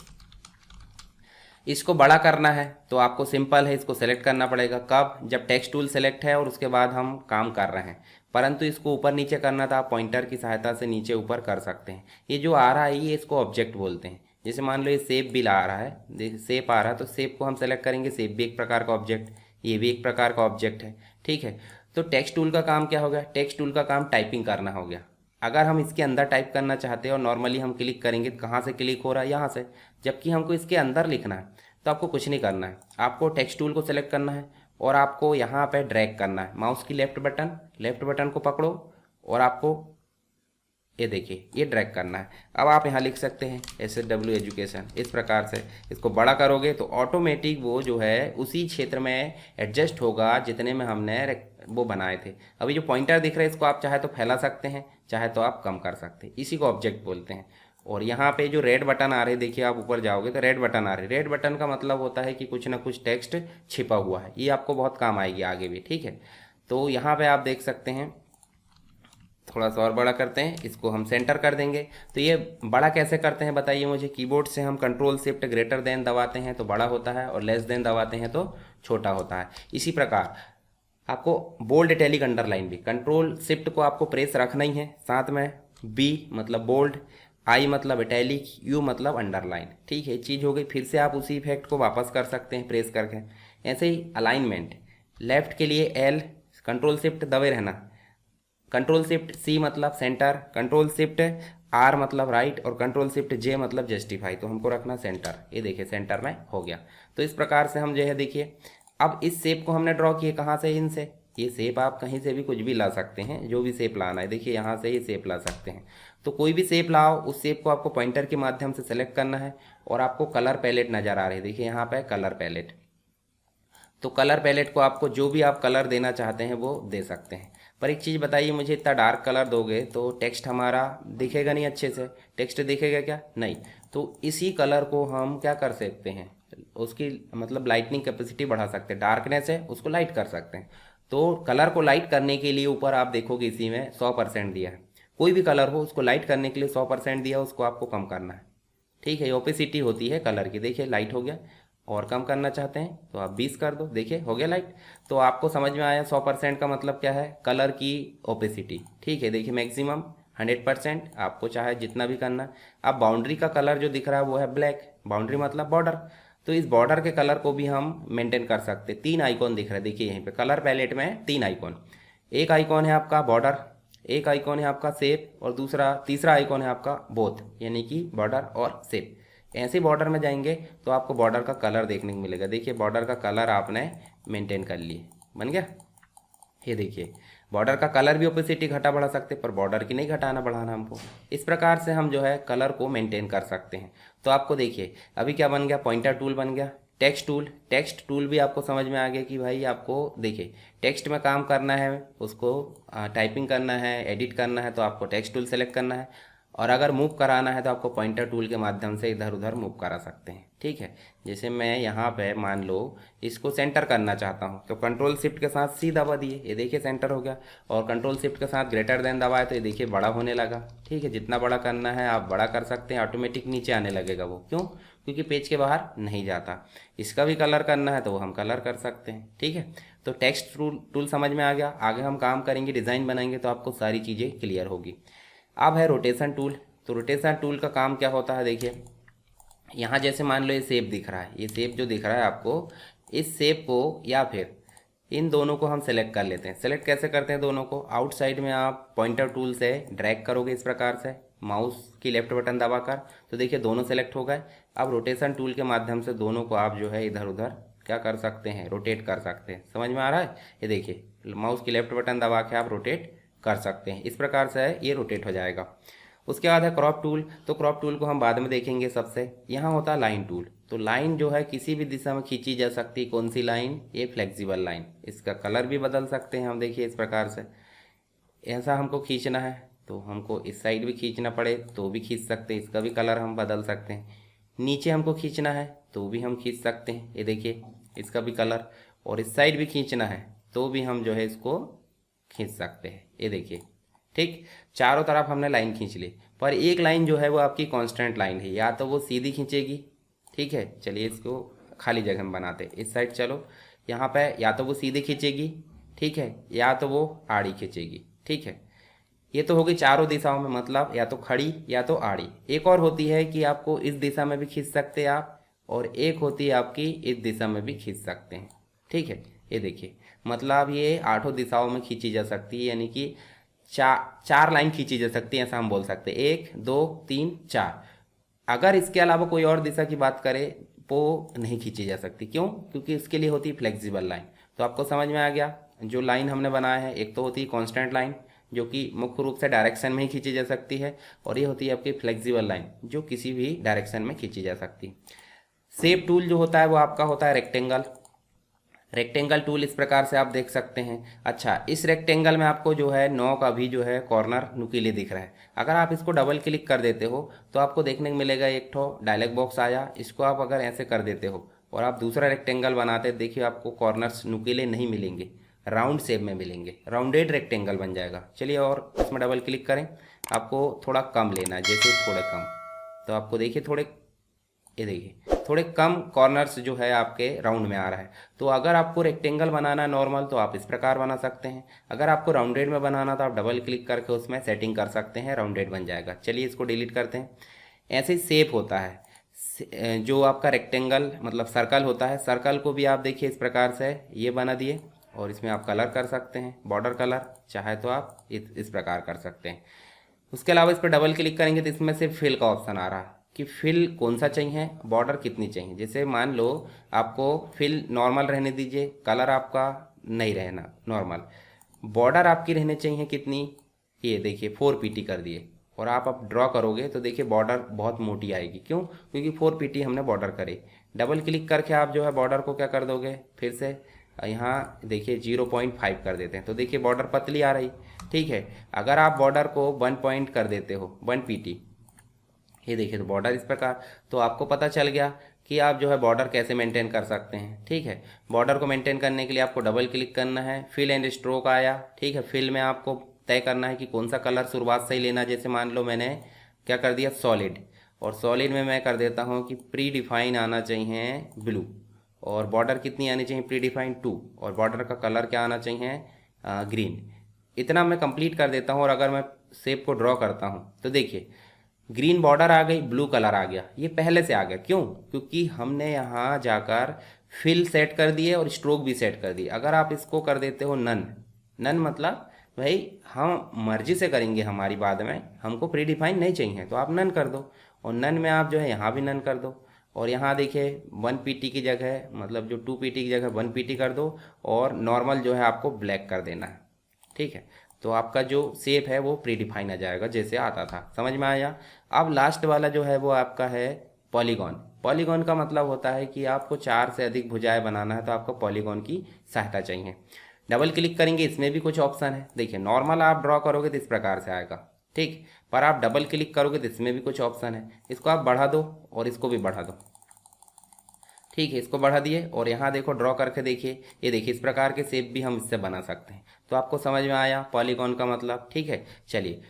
इसको बड़ा करना है तो आपको सिंपल है, इसको सेलेक्ट करना पड़ेगा। कब, जब टेक्स्ट टूल सेलेक्ट है और उसके बाद हम काम कर रहे हैं। परंतु इसको ऊपर नीचे करना था, आप पॉइंटर की सहायता से नीचे ऊपर कर सकते हैं। ये जो आ रहा है ये इसको ऑब्जेक्ट बोलते हैं। जैसे मान लो ये शेप भी ला रहा है, शेप आ रहा है तो शेप को हम सेलेक्ट करेंगे। शेप भी एक प्रकार का ऑब्जेक्ट, ये भी एक प्रकार का ऑब्जेक्ट है। ठीक है, तो टेक्स्ट टूल का काम क्या हो गया, टेक्स्ट टूल का काम टाइपिंग करना हो गया। अगर हम इसके अंदर टाइप करना चाहते हैं और नॉर्मली हम क्लिक करेंगे तो कहाँ से क्लिक हो रहा है, यहाँ से। जबकि हमको इसके अंदर लिखना है तो आपको कुछ नहीं करना है, आपको टेक्स्ट टूल को सेलेक्ट करना है और आपको यहाँ पे ड्रैग करना है। माउस की लेफ्ट बटन को पकड़ो और आपको ये देखिए ये ड्रैग करना है। अब आप यहाँ लिख सकते हैं SW एजुकेशन। इस प्रकार से इसको बड़ा करोगे तो ऑटोमेटिक वो जो है उसी क्षेत्र में एडजस्ट होगा जितने में हमने वो बनाए थे। अभी जो पॉइंटर दिख रहा है इसको आप चाहे तो फैला सकते हैं, चाहे तो आप कम कर सकते हैं। इसी को ऑब्जेक्ट बोलते हैं। और यहाँ पे जो रेड बटन आ रहे हैं, देखिए आप ऊपर जाओगे तो रेड बटन आ रहे हैं। रेड बटन का मतलब होता है कि कुछ ना कुछ टेक्स्ट छिपा हुआ है। ये आपको बहुत काम आएगी आगे भी। ठीक है, तो यहाँ पे आप देख सकते हैं, थोड़ा सा और बड़ा करते हैं, इसको हम सेंटर कर देंगे। तो ये बड़ा कैसे करते हैं बताइए मुझे। कीबोर्ड से हम कंट्रोल शिफ्ट ग्रेटर देन दबाते हैं तो बड़ा होता है और लेस देन दबाते हैं तो छोटा होता है। इसी प्रकार आपको बोल्ड, इटैलिक, अंडरलाइन भी कंट्रोल शिफ्ट को आपको प्रेस रखना ही है। साथ में B मतलब बोल्ड, I मतलब इटैलिक, U मतलब अंडरलाइन। ठीक है, चीज़ हो गई। फिर से आप उसी इफेक्ट को वापस कर सकते हैं प्रेस करके। ऐसे ही अलाइनमेंट, लेफ्ट के लिए L, कंट्रोल शिफ्ट दबे रहना। कंट्रोल शिफ्ट C मतलब सेंटर, कंट्रोल शिफ्ट R मतलब राइट और कंट्रोल शिफ्ट J मतलब जस्टिफाई। तो हमको रखना सेंटर। ये देखिए सेंटर में हो गया। तो इस प्रकार से हम जो है देखिए, अब इस शेप को हमने ड्रॉ किया कहाँ से, इनसे। ये शेप आप कहीं से भी कुछ भी ला सकते हैं, जो भी शेप लाना है। देखिए यहाँ से ये शेप ला सकते हैं। तो कोई भी शेप लाओ, उस शेप को आपको पॉइंटर के माध्यम से सेलेक्ट करना है और आपको कलर पैलेट नज़र आ रही है। देखिए यहाँ पे कलर पैलेट। तो कलर पैलेट को आपको जो भी आप कलर देना चाहते हैं वो दे सकते हैं। पर एक चीज़ बताइए मुझे, इतना डार्क कलर दोगे तो टेक्स्ट हमारा दिखेगा नहीं अच्छे से। टेक्स्ट दिखेगा क्या, नहीं। तो इसी कलर को हम क्या कर सकते हैं, उसकी मतलब लाइटनिंग कैपेसिटी बढ़ा सकते हैं। डार्कनेस है उसको लाइट कर सकते हैं। तो कलर को लाइट करने के लिए ऊपर आप देखोगे इसी में 100% दिया है। कोई भी कलर हो उसको लाइट करने के लिए 100% दिया, उसको आपको कम करना है। ठीक है, ओपेसिटी होती है कलर की। देखिए लाइट हो गया, और कम करना चाहते हैं तो आप 20 कर दो। देखिए हो गया लाइट। तो आपको समझ में आया 100% का मतलब क्या है, कलर की ओपेसिटी। ठीक है, देखिए मैक्सिमम 100%, आपको चाहे जितना भी करना। अब बाउंड्री का कलर जो दिख रहा है वो है ब्लैक, बाउंड्री मतलब बॉर्डर। तो इस बॉर्डर के कलर को भी हम मेंटेन कर सकते हैं। 3 आइकॉन दिख रहा है, देखिए यहीं पे कलर पैलेट में 3 आइकॉन। एक आइकॉन है आपका बॉर्डर, एक आइकॉन है आपका शेप और तीसरा आइकॉन है आपका बोथ, यानी कि बॉर्डर और शेप। ऐसे बॉर्डर में जाएंगे तो आपको बॉर्डर का कलर देखने को मिलेगा। देखिए बॉर्डर का कलर आपने मेंटेन कर लिए, बन गया। ये देखिए बॉर्डर का कलर भी ओपेसिटी घटा बढ़ा सकते हैं, पर बॉर्डर की नहीं घटाना बढ़ाना हमको। इस प्रकार से हम जो है कलर को मेंटेन कर सकते हैं। तो आपको देखिए अभी क्या बन गया, पॉइंटर टूल बन गया। टेक्स्ट टूल भी आपको समझ में आ गया कि भाई आपको देखिए टेक्स्ट में काम करना है, उसको टाइपिंग करना है, एडिट करना है तो आपको टेक्स्ट टूल सेलेक्ट करना है। और अगर मूव कराना है तो आपको पॉइंटर टूल के माध्यम से इधर उधर मूव करा सकते हैं। ठीक है, जैसे मैं यहाँ पे मान लो इसको सेंटर करना चाहता हूँ तो कंट्रोल शिफ्ट के साथ C दबा दिए, ये देखिए सेंटर हो गया। और कंट्रोल शिफ्ट के साथ ग्रेटर देन दबाए तो ये देखिए बड़ा होने लगा। ठीक है, जितना बड़ा करना है आप बड़ा कर सकते हैं, ऑटोमेटिक नीचे आने लगेगा वो। क्यों, क्योंकि पेज के बाहर नहीं जाता। इसका भी कलर करना है तो वो हम कलर कर सकते हैं। ठीक है, तो टेक्स्ट टूल समझ में आ गया। आगे हम काम करेंगे, डिज़ाइन बनाएंगे तो आपको सारी चीज़ें क्लियर होगी। अब है रोटेशन टूल। तो रोटेशन टूल का काम क्या होता है, देखिए यहाँ जैसे मान लो ये शेप दिख रहा है, ये शेप जो दिख रहा है आपको, इस शेप को या फिर इन दोनों को हम सेलेक्ट कर लेते हैं। सेलेक्ट कैसे करते हैं दोनों को, आउटसाइड में आप पॉइंटर टूल से ड्रैग करोगे इस प्रकार से माउस की लेफ्ट बटन दबाकर, तो देखिए दोनों सेलेक्ट हो गए। अब रोटेशन टूल के माध्यम से दोनों को आप जो है इधर उधर क्या कर सकते हैं, रोटेट कर सकते हैं। समझ में आ रहा है, ये देखिए माउस की लेफ्ट बटन दबा के आप रोटेट कर सकते हैं। इस प्रकार से ये रोटेट हो जाएगा। उसके बाद है क्रॉप टूल। तो क्रॉप टूल को हम बाद में देखेंगे। सबसे यहाँ होता है लाइन टूल। तो लाइन जो है किसी भी दिशा में खींची जा सकती है। कौन सी लाइन, ये फ्लेक्सिबल लाइन। इसका कलर भी बदल सकते हैं हम, देखिए इस प्रकार से। ऐसा हमको खींचना है तो हमको इस साइड भी खींचना पड़े तो भी खींच सकते हैं, इसका भी कलर हम बदल सकते हैं। नीचे हमको खींचना है तो भी हम खींच सकते हैं, ये देखिए इसका भी कलर। और इस साइड भी खींचना है तो भी हम जो है इसको खींच सकते हैं, ये देखिए। ठीक, चारों तरफ हमने लाइन खींच ली, पर एक लाइन जो है वो आपकी कांस्टेंट लाइन है, या तो वो सीधी खींचेगी, ठीक है। चलिए इसको खाली जगह में बनाते हैं। इस साइड चलो, यहाँ पे या तो वो सीधी खींचेगी, ठीक है, या तो वो आड़ी खींचेगी, ठीक है। ये तो होगी चारों दिशाओं में, मतलब या तो खड़ी या तो आड़ी। एक और होती है कि आपको इस दिशा में भी खींच सकते हैं आप, और एक होती है आपकी इस दिशा में भी खींच सकते हैं, ठीक है। ये देखिए, मतलब ये आठों दिशाओं में खींची जा सकती है, यानी कि चार लाइन खींची जा सकती है, ऐसा हम बोल सकते हैं। 1 2 3 4। अगर इसके अलावा कोई और दिशा की बात करें वो नहीं खींची जा सकती। क्यों? क्योंकि इसके लिए होती है फ्लेक्सिबल लाइन। तो आपको समझ में आ गया, जो लाइन हमने बनाया है, एक तो होती है कांस्टेंट लाइन जो कि मुख्य रूप से डायरेक्शन में ही खींची जा सकती है, और ये होती है आपकी फ्लेक्सिबल लाइन जो किसी भी डायरेक्शन में खींची जा सकती है। शेप टूल जो होता है वो आपका होता है रेक्टेंगल। रेक्टेंगल टूल इस प्रकार से आप देख सकते हैं। अच्छा, इस रेक्टेंगल में आपको जो है 9 का भी जो है कॉर्नर नुकीले दिख रहा है। अगर आप इसको डबल क्लिक कर देते हो तो आपको देखने को मिलेगा एक ठो डायलॉग बॉक्स आया। इसको आप अगर ऐसे कर देते हो और आप दूसरा रेक्टेंगल बनाते, देखिए आपको कॉर्नर्स नुकीले नहीं मिलेंगे, राउंड शेप में मिलेंगे, राउंडेड रेक्टेंगल बन जाएगा। चलिए और इसमें डबल क्लिक करें, आपको थोड़ा कम लेना है, जैसे थोड़ा कम, तो आपको देखिए थोड़े, ये देखिए थोड़े कम कॉर्नर्स जो है आपके राउंड में आ रहा है। तो अगर आपको रेक्टेंगल बनाना है नॉर्मल तो आप इस प्रकार बना सकते हैं। अगर आपको राउंडेड में बनाना तो आप डबल क्लिक करके उसमें सेटिंग कर सकते हैं, राउंडेड बन जाएगा। चलिए इसको डिलीट करते हैं। ऐसे ही शेप होता है, जो आपका रेक्टेंगल मतलब सर्कल होता है, सर्कल को भी आप देखिए इस प्रकार से ये बना दिए, और इसमें आप कलर कर सकते हैं, बॉर्डर कलर चाहे तो आप इस प्रकार कर सकते हैं। उसके अलावा इस पर डबल क्लिक करेंगे तो इसमें से फिल का ऑप्शन आ रहा है कि फिल कौन सा चाहिए, बॉर्डर कितनी चाहिए। जैसे मान लो आपको फिल नॉर्मल रहने दीजिए, कलर आपका नहीं रहना नॉर्मल, बॉर्डर आपकी रहने चाहिए कितनी, ये देखिए 4 पीटी कर दिए, और आप अब ड्रॉ करोगे तो देखिए बॉर्डर बहुत मोटी आएगी। क्यों? क्योंकि 4 पीटी हमने बॉर्डर करे। डबल क्लिक करके आप जो है बॉर्डर को क्या कर दोगे, फिर से यहाँ देखिए 0.5 कर देते हैं, तो देखिए बॉर्डर पतली आ रही, ठीक है। अगर आप बॉर्डर को 1 पॉइंट कर देते हो, 1 पीटी, ये देखिए तो बॉर्डर इस प्रकार, तो आपको पता चल गया कि आप जो है बॉर्डर कैसे मेंटेन कर सकते हैं, ठीक है। बॉर्डर को मेंटेन करने के लिए आपको डबल क्लिक करना है, फिल एंड स्ट्रोक आया, ठीक है। फिल में आपको तय करना है कि कौन सा कलर शुरुआत से ही लेना। जैसे मान लो मैंने क्या कर दिया, सॉलिड, और सॉलिड में मैं कर देता हूँ कि प्री डिफाइन आना चाहिए ब्लू, और बॉर्डर कितनी आनी चाहिए, प्री डिफाइन 2, और बॉर्डर का कलर क्या आना चाहिए, ग्रीन। इतना मैं कंप्लीट कर देता हूँ, और अगर मैं शेप को ड्रॉ करता हूँ तो देखिए ग्रीन बॉर्डर आ गई, ब्लू कलर आ गया, ये पहले से आ गया। क्यों? क्योंकि हमने यहाँ जाकर फिल सेट कर दिए और स्ट्रोक भी सेट कर दिए। अगर आप इसको कर देते हो नन, नन मतलब भाई हम मर्जी से करेंगे, हमारी बाद में हमको प्री डिफाइन नहीं चाहिए, तो आप नन कर दो, और नन में आप जो है यहाँ भी नन कर दो, और यहाँ देखिए 1 पीटी की जगह, मतलब जो 2 पीटी की जगह 1 पीटी कर दो, और नॉर्मल जो है आपको ब्लैक कर देना है, ठीक है। तो आपका जो शेप है वो प्री डिफाइन आ जाएगा जैसे आता था। समझ में आया? अब लास्ट वाला जो है वो आपका है पॉलीगॉन। पॉलीगॉन का मतलब होता है कि आपको 4 से अधिक भुजाएं बनाना है, तो आपको पॉलीगॉन की सहायता चाहिए। डबल क्लिक करेंगे, इसमें भी कुछ ऑप्शन है। देखिए नॉर्मल आप ड्रॉ करोगे तो इस प्रकार से आएगा, ठीक, पर आप डबल क्लिक करोगे तो इसमें भी कुछ ऑप्शन है। इसको आप बढ़ा दो और इसको भी बढ़ा दो, ठीक है। इसको बढ़ा दिए, और यहाँ देखो ड्रॉ करके देखिए, ये देखिए इस प्रकार के शेप भी हम इससे बना सकते हैं। तो आपको समझ में आया पॉलीगॉन का मतलब, ठीक है। चलिए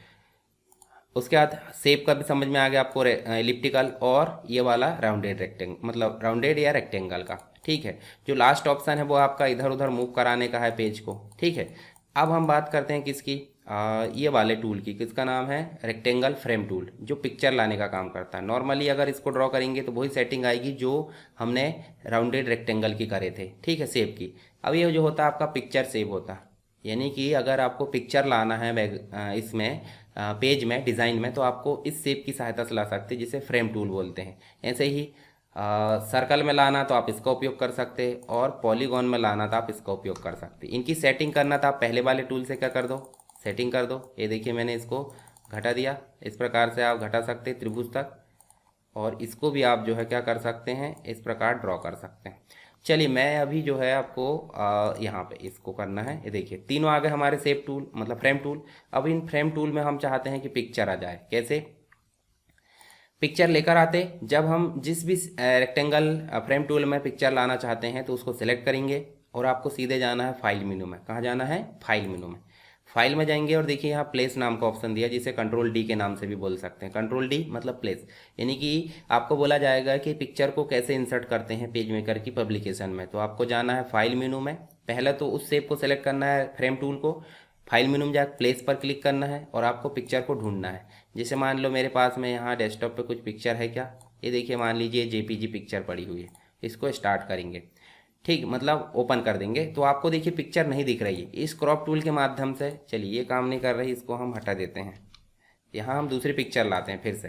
उसके बाद शेप का भी समझ में आ गया आपको, एलिप्टिकल और ये वाला राउंडेड रेक्टेंगल, मतलब राउंडेड या रेक्टेंगल का, ठीक है। जो लास्ट ऑप्शन है वो आपका इधर उधर मूव कराने का है पेज को, ठीक है। अब हम बात करते हैं किसकी, ये वाले टूल की, किसका नाम है, रेक्टेंगल फ्रेम टूल, जो पिक्चर लाने का काम करता है। नॉर्मली अगर इसको ड्रॉ करेंगे तो वही सेटिंग आएगी जो हमने राउंडेड रेक्टेंगल की करे थे, ठीक है, शेप की। अब ये जो होता है आपका पिक्चर शेप होता है, यानी कि अगर आपको पिक्चर लाना है इसमें पेज में, डिज़ाइन में, तो आपको इस शेप की सहायता से ला सकते हैं, जिसे फ्रेम टूल बोलते हैं। ऐसे ही सर्कल में लाना तो आप इसका उपयोग कर सकते हैं, और पॉलीगॉन में लाना तो आप इसका उपयोग कर सकते हैं। इनकी सेटिंग करना था, आप पहले वाले टूल से क्या कर दो, सेटिंग कर दो। ये देखिए मैंने इसको घटा दिया, इस प्रकार से आप घटा सकते हैं त्रिभुज तक, और इसको भी आप जो है क्या कर सकते हैं, इस प्रकार ड्रॉ कर सकते हैं। चलिए मैं अभी जो है आपको यहाँ पे इसको करना है। ये देखिए तीनों आ गए हमारे शेप टूल, मतलब फ्रेम टूल। अब इन फ्रेम टूल में हम चाहते हैं कि पिक्चर आ जाए। कैसे पिक्चर लेकर आते, जब हम जिस भी रेक्टेंगल फ्रेम टूल में पिक्चर लाना चाहते हैं तो उसको सिलेक्ट करेंगे, और आपको सीधे जाना है फाइल मेनू में। कहाँ जाना है, फाइल मेनू में। फाइल में जाएंगे और देखिए यहाँ प्लेस नाम का ऑप्शन दिया, जिसे कंट्रोल डी के नाम से भी बोल सकते हैं। कंट्रोल डी मतलब प्लेस, यानी कि आपको बोला जाएगा कि पिक्चर को कैसे इंसर्ट करते हैं पेज मेकर की पब्लिकेशन में। तो आपको जाना है फाइल मेनू में, पहले तो उस शेप को सेलेक्ट करना है फ्रेम टूल को, फाइल मेनू में जाकर प्लेस पर क्लिक करना है, और आपको पिक्चर को ढूंढना है। जैसे मान लो मेरे पास में यहाँ डेस्कटॉप पे कुछ पिक्चर है क्या, ये देखिए मान लीजिए जेपीजी पिक्चर पड़ी हुई है। इसको स्टार्ट करेंगे, ठीक, मतलब ओपन कर देंगे, तो आपको देखिए पिक्चर नहीं दिख रही है। इस क्रॉप टूल के माध्यम से, चलिए ये काम नहीं कर रही, इसको हम हटा देते हैं। यहाँ हम दूसरी पिक्चर लाते हैं फिर से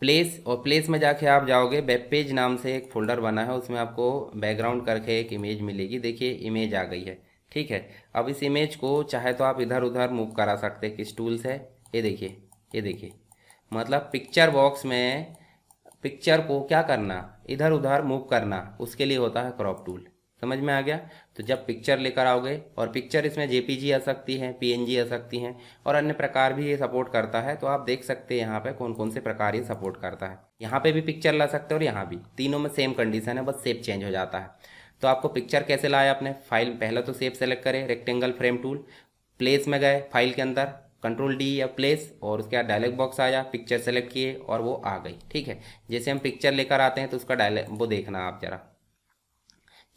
प्लेस, और प्लेस में जाके आप जाओगे, वेब पेज नाम से एक फोल्डर बना है, उसमें आपको बैकग्राउंड करके एक इमेज मिलेगी। देखिए इमेज आ गई है, ठीक है। अब इस इमेज को चाहे तो आप इधर उधर मूव करा सकते हैं, किस टूल से, ये देखिए, ये देखिए, मतलब पिक्चर बॉक्स में पिक्चर को क्या करना, इधर उधर मूव करना, उसके लिए होता है क्रॉप टूल। समझ में आ गया। तो जब पिक्चर लेकर आओगे, और पिक्चर इसमें जेपीजी आ सकती है, पीएनजी आ सकती हैं, और अन्य प्रकार भी ये सपोर्ट करता है। तो आप देख सकते हैं यहाँ पे कौन कौन से प्रकार ये सपोर्ट करता है। यहाँ पे भी पिक्चर ला सकते हैं, और यहाँ भी, तीनों में सेम कंडीशन है, बस शेप चेंज हो जाता है। तो आपको पिक्चर कैसे लाया अपने फाइल, पहले तो शेप सेलेक्ट करें, रेक्टेंगल फ्रेम टूल, प्लेस में गए, फाइल के अंदर कंट्रोल डी या प्लेस, और उसके बाद डायलॉग बॉक्स आया, पिक्चर सेलेक्ट किए और वो आ गई, ठीक है। जैसे हम पिक्चर लेकर आते हैं तो उसका डायलॉग वो देखना आप जरा।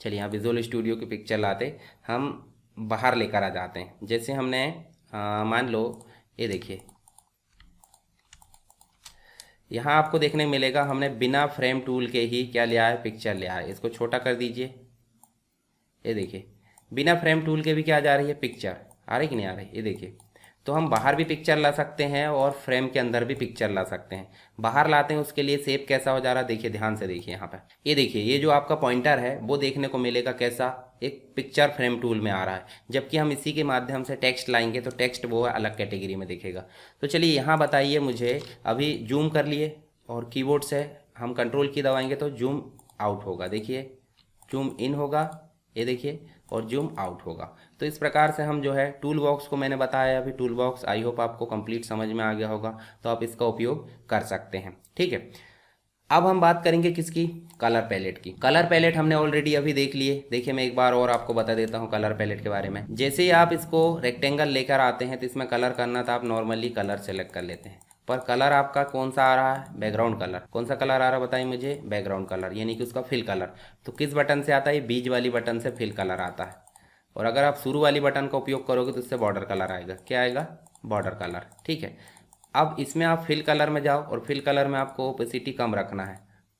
चलिए यहाँ विजुअल स्टूडियो की पिक्चर लाते, हम बाहर लेकर आ जाते हैं। जैसे हमने मान लो ये देखिए, यहाँ आपको देखने मिलेगा हमने बिना फ्रेम टूल के ही क्या लिया है, पिक्चर लिया है। इसको छोटा कर दीजिए, ये देखिए बिना फ्रेम टूल के भी क्या जा रही है, पिक्चर आ रही कि नहीं आ रही, ये देखिए। तो हम बाहर भी पिक्चर ला सकते हैं, और फ्रेम के अंदर भी पिक्चर ला सकते हैं। बाहर लाते हैं उसके लिए शेप कैसा हो जा रहा है, देखिए ध्यान से देखिए यहाँ पे, ये देखिए, ये जो आपका पॉइंटर है वो देखने को मिलेगा कैसा, एक पिक्चर फ्रेम टूल में आ रहा है। जबकि हम इसी के माध्यम से टेक्स्ट लाएंगे तो टेक्स्ट वो अलग कैटेगरी में दिखेगा। तो चलिए यहाँ बताइए मुझे, अभी जूम कर लिए, और कीबोर्ड से हम कंट्रोल की दबाएंगे तो जूम आउट होगा, देखिए जूम इन होगा, ये देखिए, और जूम आउट होगा। तो इस प्रकार से हम जो है टूल बॉक्स को, मैंने बताया अभी टूल बॉक्स, आई होप आपको कंप्लीट समझ में आ गया होगा। तो आप इसका उपयोग कर सकते हैं, ठीक है। अब हम बात करेंगे किसकी, कलर पैलेट की। कलर पैलेट हमने ऑलरेडी अभी देख लिए। देखिए मैं एक बार और आपको बता देता हूँ कलर पैलेट के बारे में। जैसे ही आप इसको रेक्टेंगल लेकर आते हैं तो इसमें कलर करना था, आप नॉर्मली कलर सेलेक्ट कर लेते हैं, पर कलर आपका कौन सा आ रहा है, बैकग्राउंड कलर। कौन सा कलर आ रहा है बताइए मुझे, बैकग्राउंड कलर, यानी कि उसका फिल कलर। तो किस बटन से आता है, बीच वाली बटन से फिल कलर आता है। और अगर आप शुरू वाली बटन का उपयोग करोगे तो उससे बॉर्डर कलर आएगा, क्या आएगा, बॉर्डर कलर, ठीक है। अब इसमें आप फिल कलर में जाओ, और फिल कलर में आपको ओपेसिटी कम रखना है,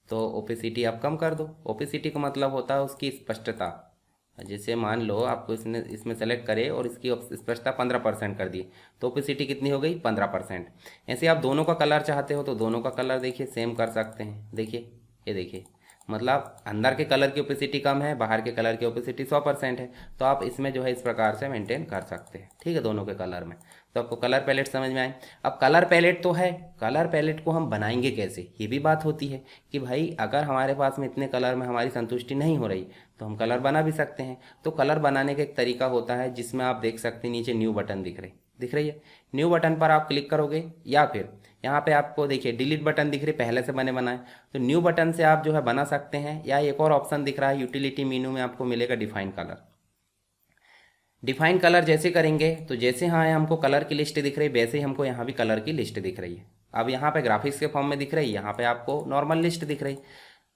तो ओपेसिटी आप कम कर दो। ओपेसिटी का मतलब होता है उसकी स्पष्टता। जैसे मान लो आपको इसमें सेलेक्ट करे और इसकी स्पष्टता 15% कर दी, तो ओपेसिटी कितनी हो गई, 15%। ऐसे आप दोनों का कलर चाहते हो तो दोनों का कलर देखिए सेम कर सकते हैं। देखिए ये देखिए, मतलब अंदर के कलर की ओपेसिटी कम है, बाहर के कलर की ओपेसिटी 100% है। तो आप इसमें जो है इस प्रकार से मेंटेन कर सकते हैं, ठीक है, दोनों के कलर में। तो आपको कलर पैलेट समझ में आए। अब कलर पैलेट तो है, कलर पैलेट को हम बनाएंगे कैसे, ये भी बात होती है कि भाई अगर हमारे पास में इतने कलर में हमारी संतुष्टि नहीं हो रही तो हम कलर बना भी सकते हैं। तो कलर बनाने का एक तरीका होता है जिसमें आप देख सकते हैं नीचे न्यू बटन दिख रही है। न्यू बटन पर आप क्लिक करोगे, या फिर यहाँ पे आपको देखिए डिलीट बटन दिख रही है, पहले से बने बनाए। तो न्यू बटन से आप जो है बना सकते हैं, या एक और ऑप्शन दिख रहा है यूटिलिटी मेनू में आपको मिलेगा डिफाइन कलर। डिफाइन कलर जैसे करेंगे तो जैसे यहाँ हमको कलर की लिस्ट दिख रही है, वैसे ही हमको यहाँ भी कलर की लिस्ट दिख रही है। अब यहाँ पे ग्राफिक्स के फॉर्म में दिख रही है, यहाँ पे आपको नॉर्मल लिस्ट दिख रही।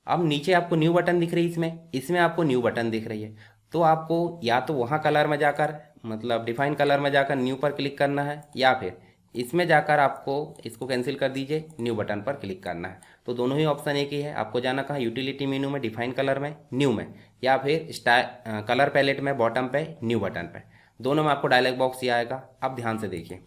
अब नीचे आपको न्यू बटन दिख रही है, इसमें आपको न्यू बटन दिख रही है। तो आपको या तो वहाँ कलर में जाकर मतलब डिफाइन कलर में जाकर न्यू पर क्लिक करना है, या फिर इसमें जाकर आपको इसको कैंसिल कर दीजिए, न्यू बटन पर क्लिक करना है। तो दोनों ही ऑप्शन एक ही है, आपको जाना कहाँ, यूटिलिटी मेनू में, डिफाइन कलर में, न्यू में, या फिर कलर पैलेट में बॉटम पे, न्यू बटन पे। दोनों में आपको डायलॉग बॉक्स ही आएगा। अब ध्यान से देखिए,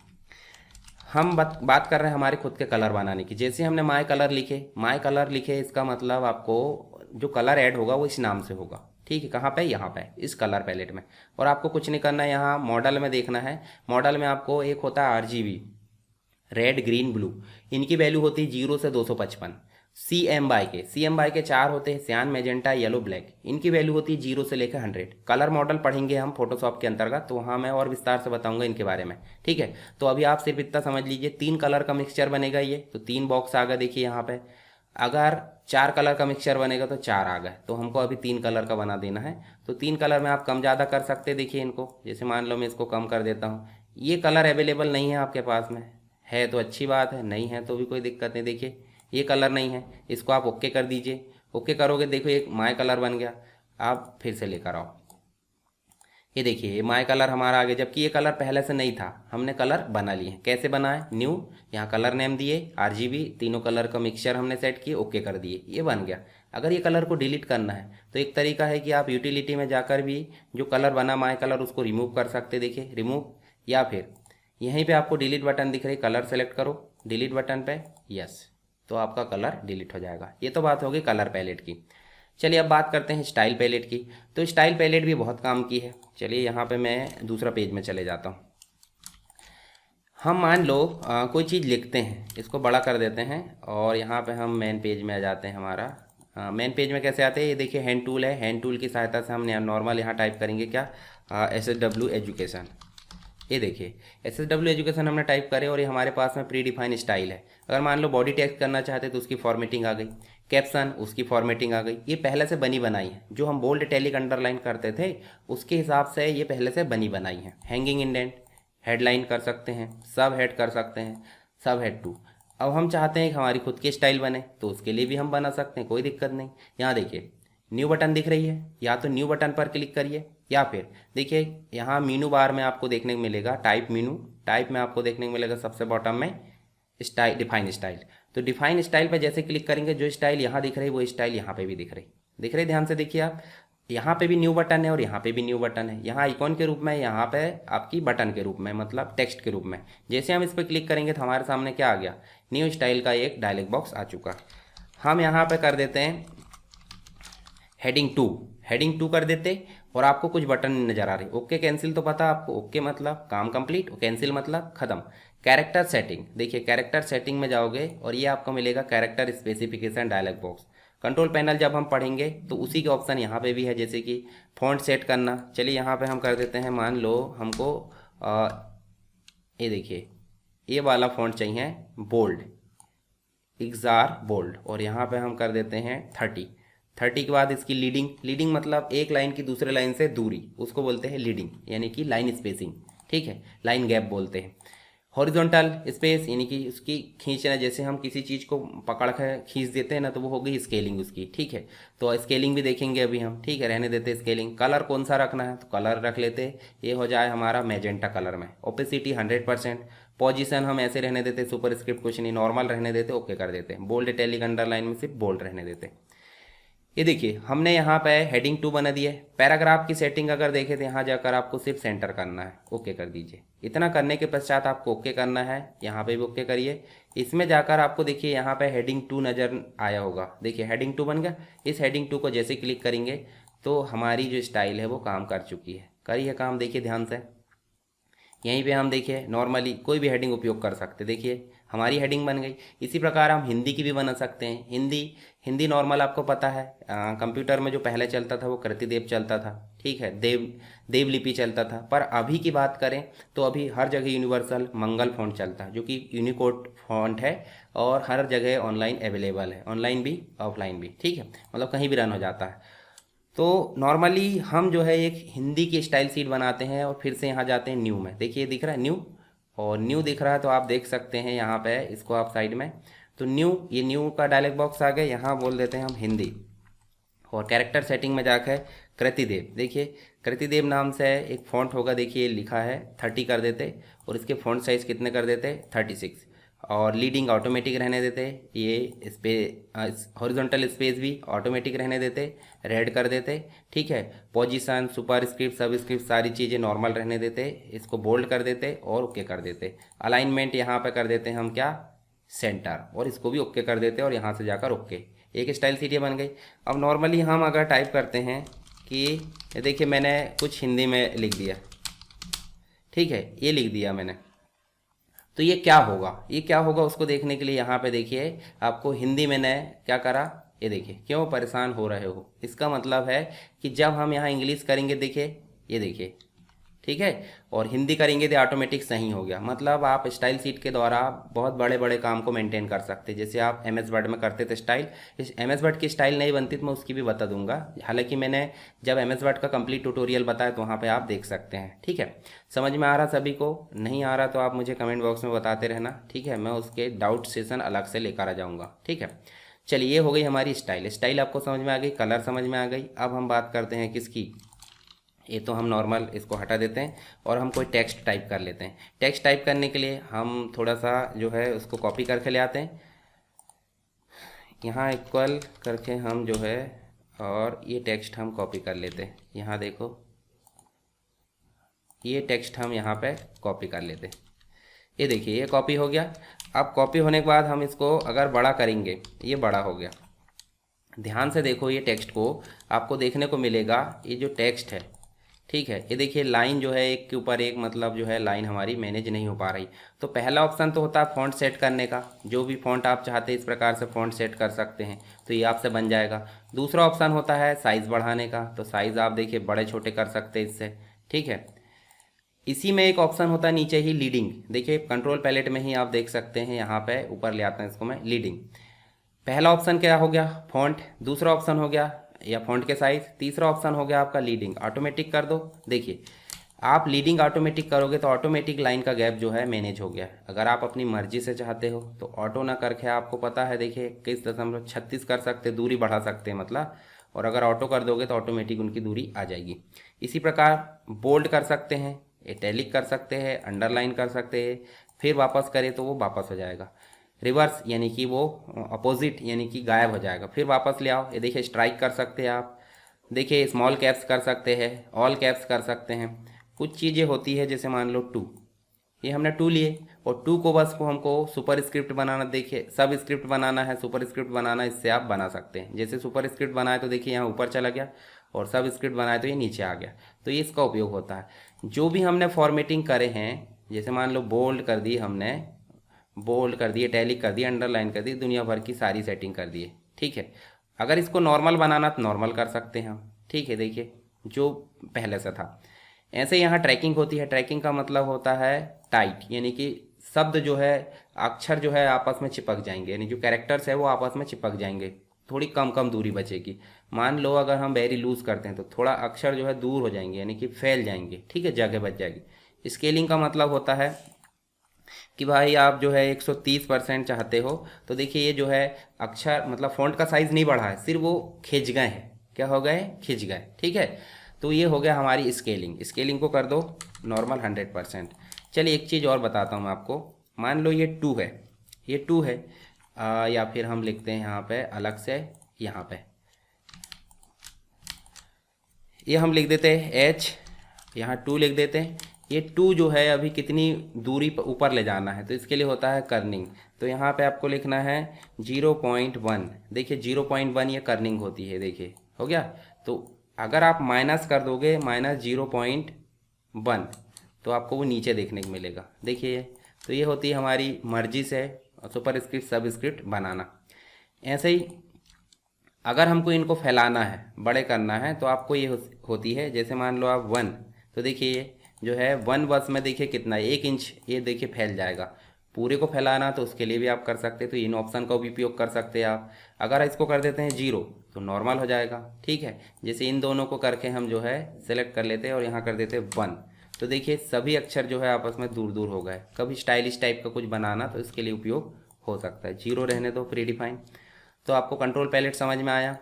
हम बात कर रहे हैं हमारे खुद के कलर बनाने की। जैसे हमने माय कलर लिखे, इसका मतलब आपको जो कलर ऐड होगा वो इस नाम से होगा, ठीक है। कहाँ पे, यहाँ पे इस कलर पैलेट में। और आपको कुछ नहीं करना है, यहाँ मॉडल में देखना है। मॉडल में आपको एक होता है RGB, रेड ग्रीन ब्लू, इनकी वैल्यू होती है 0 से 255। CM/K 4 होते हैं, सियान मैजेंटा येलो ब्लैक, इनकी वैल्यू होती है 0 से लेकर 100। कलर मॉडल पढ़ेंगे हम फोटोशॉप के अंतर्गत, तो वहाँ मैं और विस्तार से बताऊंगा इनके बारे में, ठीक है। तो अभी आप सिर्फ इतना समझ लीजिए, 3 कलर का मिक्सचर बनेगा ये, तो 3 बॉक्स आ गए देखिए यहाँ पे। अगर 4 कलर का मिक्सचर बनेगा तो 4 आ गए, तो हमको अभी 3 कलर का बना देना है। तो 3 कलर में आप कम ज़्यादा कर सकते हैं, देखिए इनको। जैसे मान लो मैं इसको कम कर देता हूँ, ये कलर अवेलेबल नहीं है आपके पास में, है तो अच्छी बात है, नहीं है तो भी कोई दिक्कत नहीं। देखिए ये कलर नहीं है, इसको आप ओके कर दीजिए। ओके करोगे, देखो एक माय कलर बन गया। आप फिर से लेकर आओ, ये देखिए ये माय कलर हमारा आ गया, जबकि ये कलर पहले से नहीं था, हमने कलर बना लिए। कैसे बनाए, न्यू, यहाँ कलर नेम दिए, RGB, तीनों कलर का मिक्सचर हमने सेट किए, ओके कर दिए, ये बन गया। अगर ये कलर को डिलीट करना है तो एक तरीका है कि आप यूटिलिटी में जाकर भी जो कलर बना माय कलर उसको रिमूव कर सकते, देखिए रिमूव, या फिर यहीं पे आपको डिलीट बटन दिख रही, कलर सेलेक्ट करो, डिलीट बटन पे यस, तो आपका कलर डिलीट हो जाएगा। ये तो बात होगी कलर पैलेट की। चलिए अब बात करते हैं स्टाइल पैलेट की। तो स्टाइल पैलेट भी बहुत काम की है। चलिए यहाँ पे मैं दूसरा पेज में चले जाता हूँ। हम मान लो कोई चीज़ लिखते हैं, इसको बड़ा कर देते हैं, और यहाँ पे हम मेन पेज में आ जाते हैं। हमारा मेन पेज में कैसे आते हैं, ये देखिए हैंड टूल है, हैंड टूल की सहायता से हम नॉर्मल यहाँ टाइप करेंगे क्या, SSW एजुकेशन। ये देखिए SSW एजुकेशन हमने टाइप करे, और ये हमारे पास में प्री डिफाइन स्टाइल है। अगर मान लो बॉडी टेक्स्ट करना चाहते तो उसकी फॉर्मेटिंग आ गई, कैप्शन उसकी फॉर्मेटिंग आ गई। ये पहले से बनी बनाई है, जो हम बोल्ड टैलिक अंडरलाइन करते थे उसके हिसाब से ये पहले से बनी बनाई है। हैंगिंग इंडेंट, हेडलाइन कर सकते हैं, सब हेड कर सकते हैं, सब हेड टू। अब हम चाहते हैं कि हमारी खुद की स्टाइल बने, तो उसके लिए भी हम बना सकते हैं, कोई दिक्कत नहीं। यहाँ देखिए न्यू बटन दिख रही है, या तो न्यू बटन पर क्लिक करिए, या फिर देखिए यहाँ मीनू बार में आपको देखने को मिलेगा टाइप मीनू, टाइप में आपको देखने को मिलेगा सबसे बॉटम में स्टाइल, डिफाइन स्टाइल। तो डिफाइन स्टाइल पर जैसे क्लिक करेंगे, जो स्टाइल यहाँ दिख रही है वो स्टाइल यहाँ पे भी दिख रही, ध्यान से देखिए आप। यहाँ पे भी न्यू बटन है और यहाँ पे भी न्यू बटन है, यहाँ आइकॉन के रूप में, यहाँ पे आपकी बटन के रूप में, मतलब टेक्स्ट के रूप में। जैसे हम इस पर क्लिक करेंगे तो हमारे सामने क्या आ गया, न्यू स्टाइल का एक डायलॉग बॉक्स आ चुका। हम यहाँ पे कर देते हैं हेडिंग 2 कर देते, और आपको कुछ बटन नजर आ रही। ओके कैंसिल तो पता आपको, ओके मतलब काम कंप्लीट, कैंसिल मतलब खत्म। कैरेक्टर सेटिंग, देखिए कैरेक्टर सेटिंग में जाओगे और ये आपको मिलेगा character specification dialog box. Control panel जब हम पढ़ेंगे तो उसी के ऑप्शन यहाँ पे भी है, जैसे कि फॉन्ट सेट करना। चलिए यहाँ पे हम कर देते हैं, मान लो हमको ये देखिए ये वाला फॉन्ट चाहिए बोल्ड, इग्जार बोल्ड, और यहाँ पे हम कर देते हैं 30 के बाद इसकी लीडिंग मतलब एक लाइन की दूसरे लाइन से दूरी, उसको बोलते हैं लीडिंग, यानी कि लाइन स्पेसिंग, ठीक है, लाइन गैप बोलते हैं। हॉरिजॉन्टल स्पेस यानी कि उसकी खींचना, जैसे हम किसी चीज़ को पकड़ कर खींच देते हैं ना, तो वो हो गई स्केलिंग उसकी, ठीक है। तो स्केलिंग भी देखेंगे अभी हम, ठीक है, रहने देते स्केलिंग। कलर कौन सा रखना है, तो कलर रख लेते, ये हो जाए हमारा मैजेंटा कलर में। ओपेसिटी 100%। पोजीशन हम ऐसे रहने देते, सुपर स्क्रिप्ट कुछ नहीं, नॉर्मल रहने देते, ओके कर देते। बोल्ड इटैलिक अंडरलाइन में सिर्फ बोल्ड रहने देते। ये देखिए हमने यहाँ पे हेडिंग 2 बना दिया है। पैराग्राफ की सेटिंग अगर देखें तो यहाँ जाकर आपको सिर्फ सेंटर करना है, ओके कर दीजिए। इतना करने के पश्चात आपको ओके करना है, यहाँ पे भी ओके करिए। इसमें जाकर आपको देखिए यहाँ पे हेडिंग 2 नज़र आया होगा, देखिए हेडिंग 2 बन गया। इस हेडिंग 2 को जैसे क्लिक करेंगे तो हमारी जो स्टाइल है वो काम कर चुकी है, करिए काम, देखिए ध्यान से। यहीं पे हम देखिए नॉर्मली कोई भी हेडिंग उपयोग कर सकते, देखिए हमारी हेडिंग बन गई। इसी प्रकार हम हिंदी की भी बना सकते हैं। हिंदी नॉर्मल आपको पता है, कंप्यूटर में जो पहले चलता था वो कृतिदेव चलता था, ठीक है, देवलिपि चलता था। पर अभी की बात करें तो अभी हर जगह यूनिवर्सल मंगल फॉन्ट चलता है, जो कि यूनिकोड फॉन्ट है और हर जगह ऑनलाइन अवेलेबल है, ऑनलाइन भी ऑफलाइन भी, ठीक है, मतलब कहीं भी रन हो जाता है। तो नॉर्मली हम जो है एक हिंदी की स्टाइल शीट बनाते हैं और फिर से यहाँ जाते हैं न्यू में। देखिए दिख रहा है न्यू, और न्यू दिख रहा है तो आप देख सकते हैं यहाँ पे, इसको आप साइड में, तो ये न्यू का डायलॉग बॉक्स आ गया। यहाँ बोल देते हैं हम हिंदी, और कैरेक्टर सेटिंग में जाकर कृतिदेव, देखिए कृतिदेव नाम से एक फ़ॉन्ट होगा, देखिए लिखा है 30 कर देते और इसके फ़ॉन्ट साइज़ कितने कर देते 36, और लीडिंग ऑटोमेटिक रहने देते, ये हॉरिजॉन्टल स्पेस भी ऑटोमेटिक रहने देते, रेड कर देते, ठीक है। पोजीशन, सुपर स्क्रिप्ट, सब स्क्रिप्ट सारी चीज़ें नॉर्मल रहने देते, इसको बोल्ड कर देते और ओके कर देते। अलाइनमेंट यहाँ पे कर देते हैं हम क्या, सेंटर, और इसको भी ओके कर देते और यहाँ से जाकर ओके। एक स्टाइल सीट ये बन गई। अब नॉर्मली हम अगर टाइप करते हैं कि ये देखिए मैंने कुछ हिंदी में लिख दिया, ठीक है, ये लिख दिया मैंने, तो ये क्या होगा, ये क्या होगा उसको देखने के लिए यहाँ पे देखिए आपको हिंदी में मैंने क्या करा, ये देखिए क्यों परेशान हो रहे हो, इसका मतलब है कि जब हम यहाँ इंग्लिश करेंगे, देखिए ये देखिए, ठीक है, और हिंदी करेंगे तो ऑटोमेटिक सही हो गया। मतलब आप स्टाइल सीट के द्वारा बहुत बड़े बड़े काम को मेंटेन कर सकते हैं। जैसे आप एम एस वर्ड में करते थे स्टाइल, इस एम एस वर्ड की स्टाइल नहीं बनती तो मैं उसकी भी बता दूंगा, हालांकि मैंने जब एम एस वर्ड का कंप्लीट ट्यूटोरियल बताया तो वहाँ पर आप देख सकते हैं, ठीक है। समझ में आ रहा सभी को? नहीं आ रहा तो आप मुझे कमेंट बॉक्स में बताते रहना, ठीक है, मैं उसके डाउट सेशन अलग से लेकर आ जाऊँगा, ठीक है। चलिए ये हो गई हमारी स्टाइल, स्टाइल आपको समझ में आ गई, कलर समझ में आ गई। अब हम बात करते हैं किसकी, ये तो हम नॉर्मल इसको हटा देते हैं और हम कोई टेक्स्ट टाइप कर लेते हैं। टेक्स्ट टाइप करने के लिए हम थोड़ा सा जो है उसको कॉपी करके ले आते हैं, यहाँ इक्वल करके हम जो है, और ये टेक्स्ट हम कॉपी कर लेते हैं। यहाँ देखो ये टेक्स्ट हम यहाँ पे कॉपी कर लेते हैं, ये देखिए ये कॉपी हो गया। अब कॉपी होने के बाद हम इसको अगर बड़ा करेंगे, ये बड़ा हो गया। ध्यान से देखो ये टेक्स्ट को, आपको देखने को मिलेगा ये जो टेक्स्ट है, ठीक है, ये देखिए लाइन जो है एक के ऊपर एक, मतलब जो है लाइन हमारी मैनेज नहीं हो पा रही। तो पहला ऑप्शन तो होता है फ़ॉन्ट सेट करने का, जो भी फ़ॉन्ट आप चाहते हैं इस प्रकार से फ़ॉन्ट सेट कर सकते हैं, तो ये आपसे बन जाएगा। दूसरा ऑप्शन होता है साइज़ बढ़ाने का, तो साइज़ आप देखिए बड़े छोटे कर सकते हैं इससे, ठीक है। इसी में एक ऑप्शन होता है नीचे ही लीडिंग, देखिए कंट्रोल पैलेट में ही आप देख सकते हैं, यहाँ पे ऊपर ले आता हैं इसको मैं, लीडिंग। पहला ऑप्शन क्या हो गया, फ़ॉन्ट, दूसरा ऑप्शन हो गया या फ़ॉन्ट के साइज़, तीसरा ऑप्शन हो गया आपका लीडिंग, ऑटोमेटिक कर दो। देखिए आप लीडिंग ऑटोमेटिक करोगे तो ऑटोमेटिक लाइन का गैप जो है मैनेज हो गया। अगर आप अपनी मर्जी से चाहते हो तो ऑटो ना करके आपको पता है देखिए 21.36 कर सकते, दूरी बढ़ा सकते हैं मतलब, और अगर ऑटो कर दोगे तो ऑटोमेटिक उनकी दूरी आ जाएगी। इसी प्रकार बोल्ड कर सकते हैं, इटैलिक कर सकते हैं, अंडरलाइन कर सकते हैं, फिर वापस करें तो वो वापस हो जाएगा। रिवर्स यानी कि वो अपोजिट यानी कि गायब हो जाएगा, फिर वापस ले आओ। ये देखिए स्ट्राइक कर सकते हैं आप, देखिए स्मॉल कैप्स कर सकते हैं, ऑल कैप्स कर सकते हैं। कुछ चीज़ें होती है जैसे मान लो टू, ये हमने टू लिए और टू को बस को हमको सुपर स्क्रिप्ट बनाना, देखिए सब स्क्रिप्ट बनाना है, सुपर स्क्रिप्ट बनाना, इससे आप बना सकते हैं। जैसे सुपर स्क्रिप्ट बनाए तो देखिए यहाँ ऊपर चला गया, और सब स्क्रिप्ट बनाए तो ये नीचे आ गया, तो ये इसका उपयोग होता है। जो भी हमने फॉर्मेटिंग करे हैं, जैसे मान लो बोल्ड कर दी हमने, बोल्ड कर दिए, टैलिक कर दिए, अंडरलाइन कर दी, दुनिया भर की सारी सेटिंग कर दिए, ठीक है। अगर इसको नॉर्मल बनाना तो नॉर्मल कर सकते हैं हम, ठीक है, देखिए जो पहले से था। ऐसे यहाँ ट्रैकिंग होती है, ट्रैकिंग का मतलब होता है टाइट, यानी कि शब्द जो है, अक्षर जो है आपस में चिपक जाएंगे, यानी जो कैरेक्टर्स है वो आपस में चिपक जाएंगे, थोड़ी कम कम दूरी बचेगी। मान लो अगर हम वेरी लूज करते हैं तो थोड़ा अक्षर जो है दूर हो जाएंगे, यानी कि फैल जाएंगे, ठीक है, जगह बच जाएगी। स्केलिंग का मतलब होता है कि भाई आप जो है 130% चाहते हो, तो देखिए ये जो है अक्षर मतलब फ़ॉन्ट का साइज़ नहीं बढ़ा है, सिर्फ वो खिंच गए हैं, क्या हो गए, खिंच गए, ठीक है। तो ये हो गया हमारी स्केलिंग, स्केलिंग को कर दो नॉर्मल 100%। चलिए एक चीज़ और बताता हूँ मैं आपको, मान लो ये टू है, ये टू है, या फिर हम लिखते हैं यहाँ पे अलग से, यहाँ पे ये हम लिख देते हैं एच, यहाँ टू लिख देते हैं। ये टू जो है अभी कितनी दूरी पर ऊपर ले जाना है, तो इसके लिए होता है कर्निंग, तो यहाँ पे आपको लिखना है 0.1, देखिए 0.1 ये कर्निंग होती है, देखिए हो गया। तो अगर आप माइनस कर दोगे -0.1 तो आपको वो नीचे देखने को मिलेगा, देखिए। तो ये होती है हमारी मर्जी से सुपर स्क्रिप्ट सब स्क्रिप्ट बनाना। ऐसे ही अगर हमको इनको फैलाना है, बड़े करना है, तो आपको ये होती है, जैसे मान लो आप 1, तो देखिए ये जो है 1 बस में देखिए कितना है, 1 इंच, ये देखिए फैल जाएगा। पूरे को फैलाना तो उसके लिए भी आप कर सकते हैं, तो इन ऑप्शन का भी उपयोग कर सकते हैं आप। अगर इसको कर देते हैं 0 तो नॉर्मल हो जाएगा, ठीक है। जैसे इन दोनों को करके हम जो है सेलेक्ट कर लेते हैं और यहाँ कर देते हैं 1, तो देखिए सभी अक्षर जो है आपस में दूर दूर हो गए। कभी स्टाइलिश टाइप का कुछ बनाना तो इसके लिए उपयोग हो सकता है। 0 रहने दो प्री डिफाइन। तो आपको कंट्रोल पैलेट समझ में आया,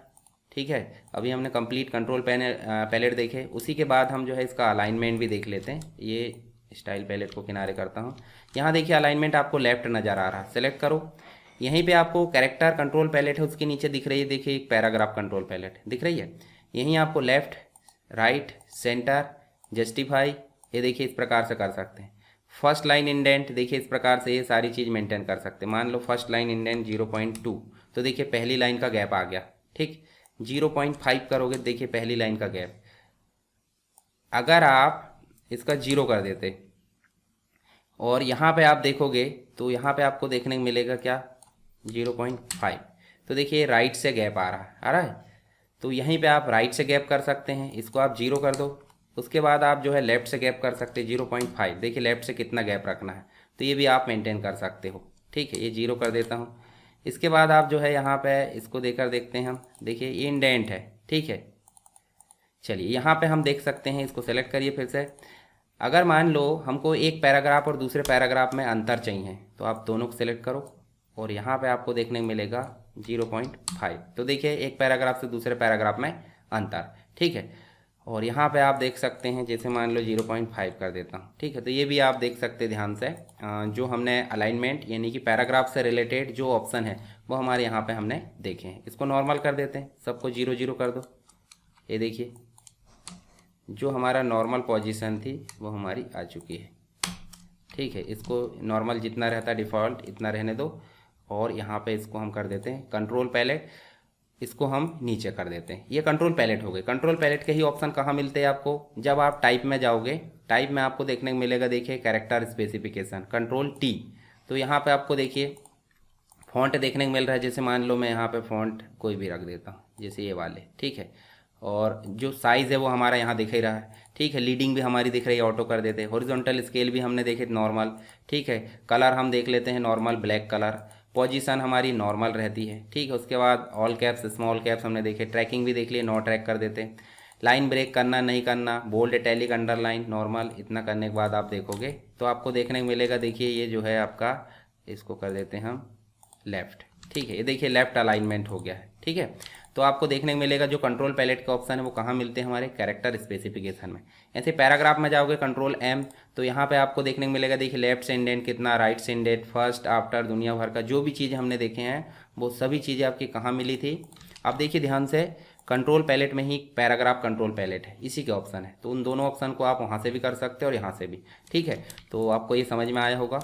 ठीक है, अभी हमने कंप्लीट कंट्रोल पैलेट देखे, उसी के बाद हम जो है इसका अलाइनमेंट भी देख लेते हैं। ये स्टाइल पैलेट को किनारे करता हूँ। यहाँ देखिए अलाइनमेंट आपको लेफ्ट नज़र आ रहा है, सेलेक्ट करो। यहीं पे आपको कैरेक्टर कंट्रोल पैलेट है, उसके नीचे दिख रही है, देखिए एक पैराग्राफ कंट्रोल पैलेट दिख रही है। यहीं आपको लेफ्ट, राइट, सेंटर, जस्टिफाई, ये देखिए इस प्रकार से कर सकते हैं। फर्स्ट लाइन इंडेंट, देखिए इस प्रकार से ये सारी चीज़ मेंटेन कर सकते हैं। मान लो फर्स्ट लाइन इंडेंट 0.2, तो देखिए पहली लाइन का गैप आ गया, ठीक। 0.5 करोगे, देखिए पहली लाइन का गैप। अगर आप इसका 0 कर देते और यहाँ पे आप देखोगे तो यहाँ पे आपको देखने को मिलेगा क्या, 0.5। तो देखिए राइट से गैप आ रहा है। तो यहीं पे आप राइट से गैप कर सकते हैं, इसको आप 0 कर दो। उसके बाद आप जो है लेफ़्ट से गैप कर सकते हैं 0.5। देखिए लेफ़्ट से कितना गैप रखना है, तो ये भी आप मेंटेन कर सकते हो, ठीक है। ये 0 कर देता हूँ। इसके बाद आप जो है यहाँ पे इसको देकर देखते हैं हम, देखिए ये इंडेंट है, ठीक है। चलिए यहाँ पे हम देख सकते हैं, इसको सेलेक्ट करिए फिर से। अगर मान लो हमको एक पैराग्राफ और दूसरे पैराग्राफ में अंतर चाहिए, तो आप दोनों को सिलेक्ट करो और यहाँ पे आपको देखने को मिलेगा 0.5। तो देखिए एक पैराग्राफ से दूसरे पैराग्राफ में अंतर, ठीक है। और यहाँ पे आप देख सकते हैं, जैसे मान लो 0.5 कर देता हूँ, ठीक है। तो ये भी आप देख सकते हैं ध्यान से, जो हमने अलाइनमेंट यानी कि पैराग्राफ से रिलेटेड जो ऑप्शन है वो हमारे यहाँ पे हमने देखे हैं। इसको नॉर्मल कर देते हैं, सबको 0 कर दो। ये देखिए जो हमारा नॉर्मल पोजीशन थी वो हमारी आ चुकी है, ठीक है। इसको नॉर्मल जितना रहता है डिफ़ॉल्ट इतना रहने दो और यहाँ पे इसको हम कर देते हैं कंट्रोल पैलेट, इसको हम नीचे कर देते हैं। ये कंट्रोल पैलेट हो गए। कंट्रोल पैलेट के ही ऑप्शन कहाँ मिलते हैं आपको, जब आप टाइप में जाओगे, टाइप में आपको देखने को मिलेगा, देखिए कैरेक्टर स्पेसिफिकेशन, कंट्रोल T। तो यहाँ पे आपको देखिए फ़ॉन्ट देखने को मिल रहा है। जैसे मान लो मैं यहाँ पे फ़ॉन्ट कोई भी रख देता हूँ, जैसे ये वाले, ठीक है। और जो साइज़ है वो हमारा यहाँ दिख ही रहा है, ठीक है। लीडिंग भी हमारी दिख रही है, ऑटो कर देते हैं। हॉरिजॉन्टल स्केल भी हमने देखे नॉर्मल, ठीक है। कलर हम देख लेते हैं नॉर्मल ब्लैक कलर। पोजीशन हमारी नॉर्मल रहती है, ठीक है। उसके बाद ऑल कैप्स, स्मॉल कैप्स हमने देखे। ट्रैकिंग भी देख लिए, नो ट्रैक कर देते हैं। लाइन ब्रेक करना नहीं करना, बोल्ड, इटैलिक, अंडरलाइन, नॉर्मल, इतना करने के बाद आप देखोगे तो आपको देखने को मिलेगा, देखिए ये जो है आपका, इसको कर देते हैं हम लेफ़्ट, ठीक है। ये देखिए लेफ़्ट अलाइनमेंट हो गया है, ठीक है। तो आपको देखने को मिलेगा जो कंट्रोल पैलेट का ऑप्शन है वो कहाँ मिलते हैं, हमारे कैरेक्टर स्पेसिफिकेशन में। ऐसे पैराग्राफ में जाओगे कंट्रोल M, तो यहाँ पे आपको देखने को मिलेगा, देखिए लेफ्ट से इंडेंट कितना, राइट से इंडेंट, फर्स्ट, आफ्टर, दुनिया भर का जो भी चीज़ें हमने देखे हैं वो सभी चीज़ें आपकी कहाँ मिली थी। अब देखिए ध्यान से, कंट्रोल पैलेट में ही पैराग्राफ कंट्रोल पैलेट है, इसी के ऑप्शन है। तो उन दोनों ऑप्शन को आप वहाँ से भी कर सकते हो और यहाँ से भी, ठीक है। तो आपको ये समझ में आया होगा।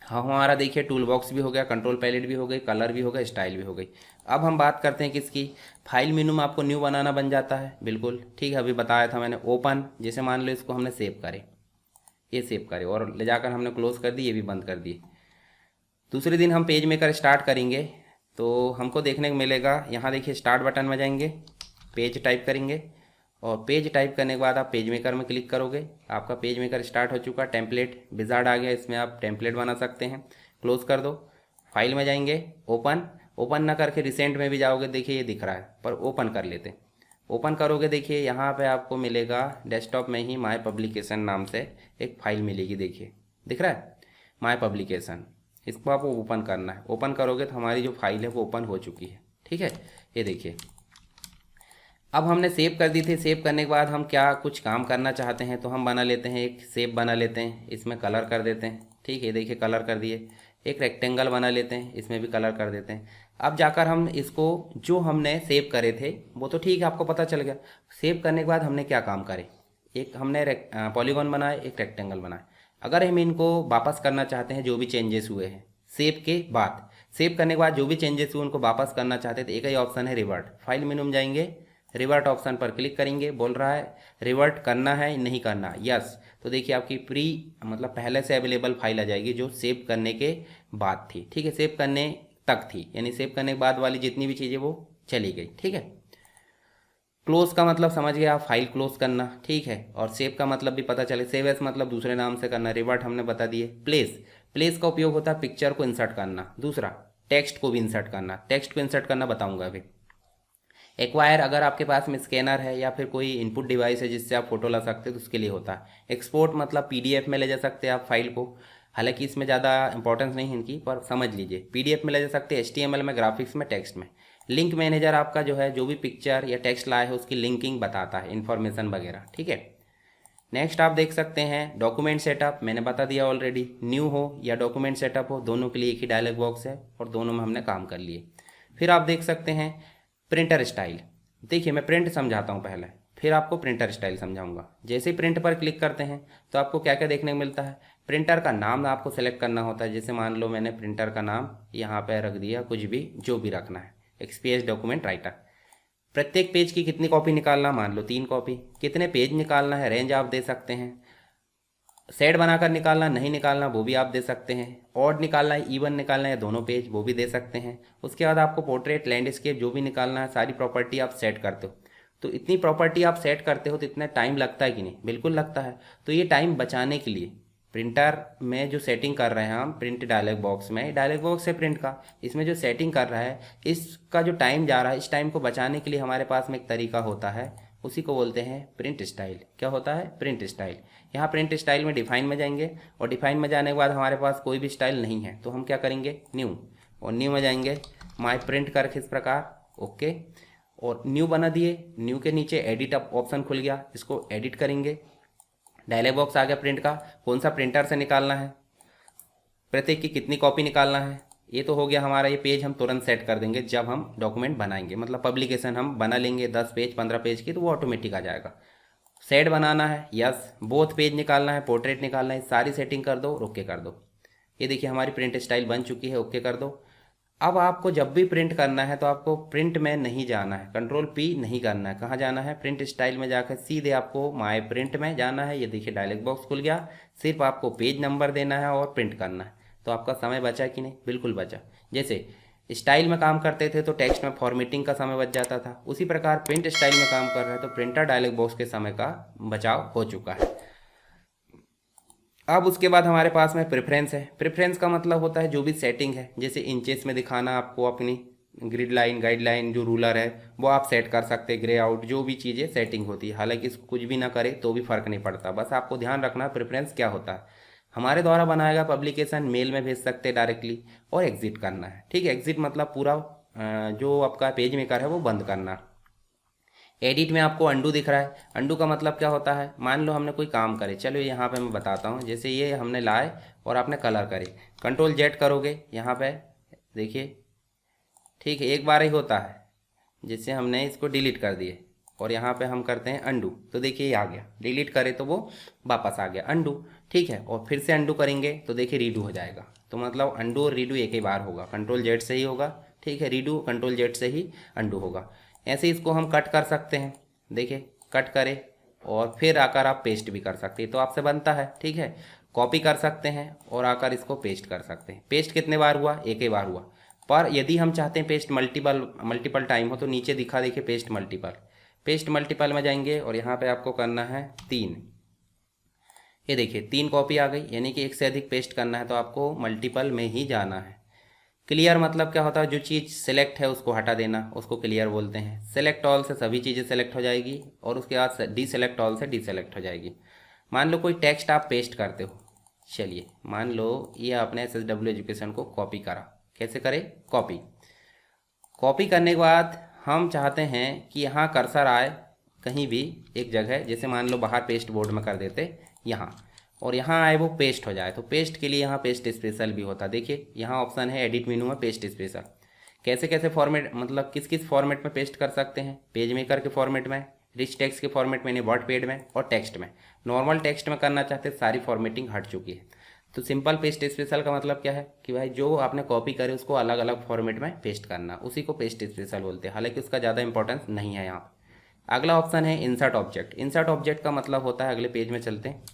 हाँ, हमारा देखिए टूल बॉक्स भी हो गया, कंट्रोल पैलेट भी हो गई, कलर भी हो गया, स्टाइल भी हो गई। अब हम बात करते हैं किसकी, फाइल मेनू में आपको न्यू बनाना बन जाता है, बिल्कुल ठीक है। अभी बताया था मैंने, ओपन, जैसे मान लो इसको हमने सेव करे, ये सेव करे और ले जाकर हमने क्लोज कर दी, ये भी बंद कर दिए। दूसरे दिन हम पेज मेकर स्टार्ट करेंगे तो हमको देखने को मिलेगा, यहाँ देखिए स्टार्ट बटन में जाएंगे, पेज टाइप करेंगे और पेज टाइप करने के बाद आप पेज मेकर में क्लिक करोगे, आपका पेज मेकर स्टार्ट हो चुका। टेम्पलेट विजार्ड आ गया, इसमें आप टेम्पलेट बना सकते हैं। क्लोज कर दो, फाइल में जाएंगे, ओपन ना करके रिसेंट में भी जाओगे, देखिए ये दिख रहा है, पर ओपन कर लेते। ओपन करोगे, देखिए यहाँ पे आपको मिलेगा डेस्कटॉप में ही माय पब्लिकेशन नाम से एक फाइल मिलेगी, देखिए दिख रहा है माय पब्लिकेशन। इसको आपको ओपन करना है। ओपन करोगे तो हमारी जो फाइल है वो ओपन हो चुकी है, ठीक है। ये देखिए अब हमने सेव कर दी थी। सेव करने के बाद हम क्या कुछ काम करना चाहते हैं तो हम बना लेते हैं, एक सेव बना लेते हैं, इसमें कलर कर देते हैं, ठीक है। देखिए कलर कर दिए। एक रेक्टेंगल बना लेते हैं, इसमें भी कलर कर देते हैं। अब जाकर हम इसको, जो हमने सेव करे थे वो तो ठीक है, आपको पता चल गया। सेव करने के बाद हमने क्या काम करे, एक हमने पॉलीगॉन बनाए, एक रेक्टेंगल बनाए। अगर हम इनको वापस करना चाहते हैं, जो भी चेंजेस हुए हैं सेव के बाद, सेव करने के बाद जो भी चेंजेस हुए उनको वापस करना चाहते हैं तो एक ही ऑप्शन है रिवर्ट। फाइल मेनू में जाएंगे, रिवर्ट ऑप्शन पर क्लिक करेंगे। बोल रहा है रिवर्ट करना है नहीं करना, यस। तो देखिए आपकी प्री मतलब पहले से अवेलेबल फाइल आ जाएगी जो सेव करने के बाद थी, ठीक है। सेव करने तक थी, यानी सेव करने के बाद वाली जितनी भी चीज़ें वो चली गई, ठीक है। क्लोज का मतलब समझ गए आप, फाइल क्लोज करना, ठीक है। और सेव का मतलब भी पता चले, सेव एस मतलब दूसरे नाम से करना, रिवर्ट हमने बता दिए। प्लेस का उपयोग होता है पिक्चर को इंसर्ट करना। दूसरा टेक्स्ट को भी इंसर्ट करना, टेक्स्ट को इंसर्ट करना बताऊंगा अभी। एक्वायर, अगर आपके पास में स्कैनर है या फिर कोई इनपुट डिवाइस है जिससे आप फोटो ला सकते हो तो उसके लिए होता है। एक्सपोर्ट मतलब पीडीएफ में ले जा सकते हैं आप फाइल को, हालांकि इसमें ज़्यादा इंपॉर्टेंस नहीं है इनकी, पर समझ लीजिए। पीडीएफ में ले जा सकते हैं, एचटीएमएल में, ग्राफिक्स में, टेक्स्ट में। लिंक मैनेजर आपका जो है जो भी पिक्चर या टेक्स्ट लाया है उसकी लिंकिंग बताता है, इन्फॉर्मेशन वगैरह, ठीक है। नेक्स्ट आप देख सकते हैं डॉक्यूमेंट सेटअप, मैंने बता दिया ऑलरेडी। न्यू हो या डॉक्यूमेंट सेटअप हो, दोनों के लिए एक ही डायलॉग बॉक्स है और दोनों में हमने काम कर लिए। फिर आप देख सकते हैं प्रिंटर स्टाइल। देखिए मैं प्रिंट समझाता हूँ पहले, फिर आपको प्रिंटर स्टाइल समझाऊंगा। जैसे ही प्रिंट पर क्लिक करते हैं तो आपको क्या क्या देखने को मिलता है। प्रिंटर का नाम आपको सेलेक्ट करना होता है। जैसे मान लो मैंने प्रिंटर का नाम यहाँ पे रख दिया, कुछ भी जो भी रखना है, एक्सपीएस डॉक्यूमेंट राइटर। प्रत्येक पेज की कितनी कॉपी निकालना, मान लो 3 कॉपी। कितने पेज निकालना है, रेंज आप दे सकते हैं। सेट बनाकर निकालना, नहीं निकालना वो भी आप दे सकते हैं। ऑड निकालना है, इवन निकालना है, दोनों पेज, वो भी दे सकते हैं। उसके बाद आपको पोर्ट्रेट, लैंडस्केप जो भी निकालना है, सारी प्रॉपर्टी आप सेट करते हो। तो इतनी प्रॉपर्टी आप सेट करते हो तो इतना टाइम लगता है कि नहीं, बिल्कुल लगता है। तो ये टाइम बचाने के लिए प्रिंटर में जो सेटिंग कर रहे हैं हम, प्रिंट डायलॉग बॉक्स में, डायलॉग बॉक्स है प्रिंट का, इसमें जो सेटिंग कर रहा है, इसका जो टाइम जा रहा है, इस टाइम को बचाने के लिए हमारे पास में एक तरीका होता है, उसी को बोलते हैं प्रिंट स्टाइल। क्या होता है, प्रिंट स्टाइल। यहाँ प्रिंट स्टाइल में डिफाइन में जाएंगे और डिफाइन में जाने के बाद हमारे पास कोई भी स्टाइल नहीं है तो हम क्या करेंगे, न्यू, और न्यू में जाएंगे, माई प्रिंट करके इस प्रकार, ओके, और न्यू बना दिए। न्यू के नीचे एडिट अप ऑप्शन खुल गया, इसको एडिट करेंगे। डायलॉग बॉक्स आ गया प्रिंट का, कौन सा प्रिंटर से निकालना है, प्रत्येक की कितनी कॉपी निकालना है, ये तो हो गया हमारा। ये पेज हम तुरंत सेट कर देंगे जब हम डॉक्यूमेंट बनाएंगे, मतलब पब्लिकेशन हम बना लेंगे 10 पेज 15 पेज की, तो वो ऑटोमेटिक आ जाएगा। सेट बनाना है, यस, बोथ पेज निकालना है, पोर्ट्रेट निकालना है, सारी सेटिंग कर दो और ओके कर दो। ये देखिए हमारी प्रिंट स्टाइल बन चुकी है, ओके कर दो। अब आपको जब भी प्रिंट करना है तो आपको प्रिंट में नहीं जाना है, कंट्रोल पी नहीं करना है। कहाँ जाना है, प्रिंट स्टाइल में जाकर सीधे आपको माय प्रिंट में जाना है। ये देखिए डायलॉग बॉक्स खुल गया, सिर्फ आपको पेज नंबर देना है और प्रिंट करना है। तो आपका समय बचा कि नहीं, बिल्कुल बचा। जैसे स्टाइल में काम करते थे तो टेक्स्ट में फॉर्मेटिंग का समय बच जाता था, उसी प्रकार प्रिंट स्टाइल में काम कर रहे हैं तो प्रिंटर डायलॉग बॉक्स के समय का बचाव हो चुका है। अब उसके बाद हमारे पास में प्रेफरेंस है। प्रेफरेंस का मतलब होता है जो भी सेटिंग है, जैसे इंचेस में दिखाना आपको अपनी ग्रिड लाइन, गाइडलाइन, जो रूलर है वो आप सेट कर सकते हैं, ग्रे आउट, जो भी चीज़ें सेटिंग होती है। हालांकि इसको कुछ भी ना करे तो भी फर्क नहीं पड़ता, बस आपको ध्यान रखना प्रेफरेंस क्या होता है। हमारे द्वारा बनाया गया पब्लिकेशन मेल में भेज सकते हैं डायरेक्टली, और एग्जिट करना है, ठीक है। एग्जिट मतलब पूरा जो आपका पेज मेकर है वो बंद करना। एडिट में आपको अंडू दिख रहा है, अंडू का मतलब क्या होता है, मान लो हमने कोई काम करे, चलो यहाँ पे मैं बताता हूँ। जैसे ये हमने लाए और आपने कलर करे, कंट्रोल जेड करोगे यहाँ पे, देखिए ठीक है, एक बार ही होता है। जैसे हमने इसको डिलीट कर दिए और यहाँ पे हम करते हैं अंडू, तो देखिए ये आ गया। डिलीट करे तो वो वापस आ गया अंडू, ठीक है। और फिर से अंडू करेंगे तो देखिए रीडू हो जाएगा। तो मतलब अंडू और रीडू एक ही बार होगा, कंट्रोल जेड से ही होगा, ठीक है। रीडू कंट्रोल जेड से ही अंडू होगा। ऐसे इसको हम कट कर सकते हैं, देखिए कट करें और फिर आकर आप पेस्ट भी कर सकते हैं, तो आपसे बनता है, ठीक है। कॉपी कर सकते हैं और आकर इसको पेस्ट कर सकते हैं। पेस्ट कितने बार हुआ, एक ही बार हुआ। पर यदि हम चाहते हैं पेस्ट मल्टीपल टाइम हो तो नीचे दिखा देखिए पेस्ट मल्टीपल। पेस्ट मल्टीपल में जाएंगे और यहाँ पे आपको करना है 3। ये देखिए 3 कॉपी आ गई, यानी कि एक से अधिक पेस्ट करना है तो आपको मल्टीपल में ही जाना है। क्लियर मतलब क्या होता है, जो चीज़ सेलेक्ट है उसको हटा देना, उसको क्लियर बोलते हैं। सेलेक्ट ऑल से सभी चीज़ें सेलेक्ट हो जाएगी और उसके बाद डी सेलेक्ट ऑल से डी सेलेक्ट हो जाएगी। मान लो कोई टेक्स्ट आप पेस्ट करते हो, चलिए मान लो ये आपने SSW एजुकेशन को कॉपी करा, कैसे करें, कॉपी। कॉपी करने के बाद हम चाहते हैं कि यहाँ कर्सर आए कहीं भी एक जगह, जैसे मान लो बाहर पेस्ट बोर्ड में कर देते यहाँ, और यहाँ आए वो पेस्ट हो जाए। तो पेस्ट के लिए यहाँ पेस्ट स्पेशल भी होता है, देखिए यहाँ ऑप्शन है एडिट मेनू में पेस्ट स्पेशल। कैसे कैसे फॉर्मेट, मतलब किस किस फॉर्मेट में पेस्ट कर सकते हैं, पेज मेकर के फॉर्मेट में, रिच टेक्स्ट के फॉर्मेट में, वर्ड पेड में और टेक्स्ट में। नॉर्मल टेक्स्ट में करना चाहते सारी फॉर्मेटिंग हट चुकी है। तो सिंपल पेस्ट स्पेशल का मतलब क्या है कि भाई जो आपने कॉपी करे उसको अलग अलग फॉर्मेट में पेस्ट करना, उसी को पेस्ट स्पेशल बोलते हैं। हालांकि उसका ज़्यादा इंपॉर्टेंस नहीं है यहाँ। अगला ऑप्शन है इंसर्ट ऑब्जेक्ट। इंसर्ट ऑब्जेक्ट का मतलब होता है, अगले पेज में चलते हैं,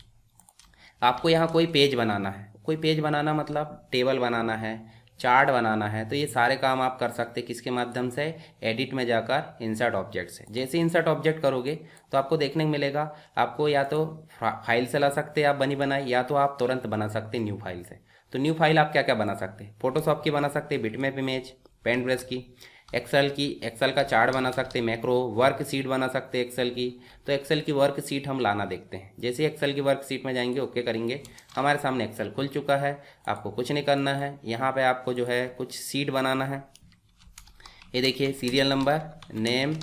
आपको यहाँ कोई पेज बनाना है। कोई पेज बनाना मतलब टेबल बनाना है, चार्ट बनाना है, तो ये सारे काम आप कर सकते हैं किसके माध्यम से, एडिट में जाकर इंसर्ट ऑब्जेक्ट से। जैसे इंसर्ट ऑब्जेक्ट करोगे तो आपको देखने को मिलेगा, आपको या तो फाइल से ला सकते हैं आप बनी बनाई, या तो आप तुरंत बना सकते हैं न्यू फाइल से। तो न्यू फाइल आप क्या क्या बना सकते हैं, फोटोशॉप की बना सकते हैं, बिटमैप इमेज, पेंट ब्रश की, एक्सेल का चार्ट बना सकते हैं, मैक्रो वर्क शीट बना सकते हैं एक्सेल की। तो एक्सेल की वर्क शीट हम लाना देखते हैं। जैसे एक्सेल की वर्क शीट में जाएंगे, ओके करेंगे, हमारे सामने एक्सेल खुल चुका है। आपको कुछ नहीं करना है, यहाँ पे आपको जो है कुछ शीट बनाना है। ये देखिए सीरियल नंबर, नेम,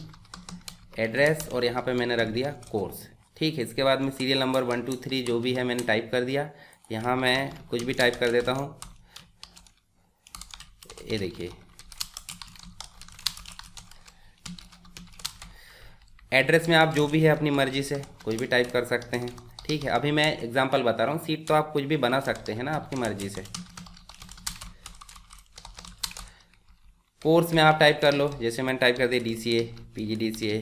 एड्रेस और यहाँ पे मैंने रख दिया कोर्स। ठीक है, इसके बाद में सीरियल नंबर 1 2 3 जो भी है मैंने टाइप कर दिया। यहाँ मैं कुछ भी टाइप कर देता हूँ। ये देखिए एड्रेस में आप जो भी है अपनी मर्जी से कुछ भी टाइप कर सकते हैं। ठीक है, अभी मैं एग्जांपल बता रहा हूँ, सीट तो आप कुछ भी बना सकते हैं ना आपकी मर्जी से। कोर्स में आप टाइप कर लो, जैसे मैंने टाइप कर दिया DCA, PGDCA,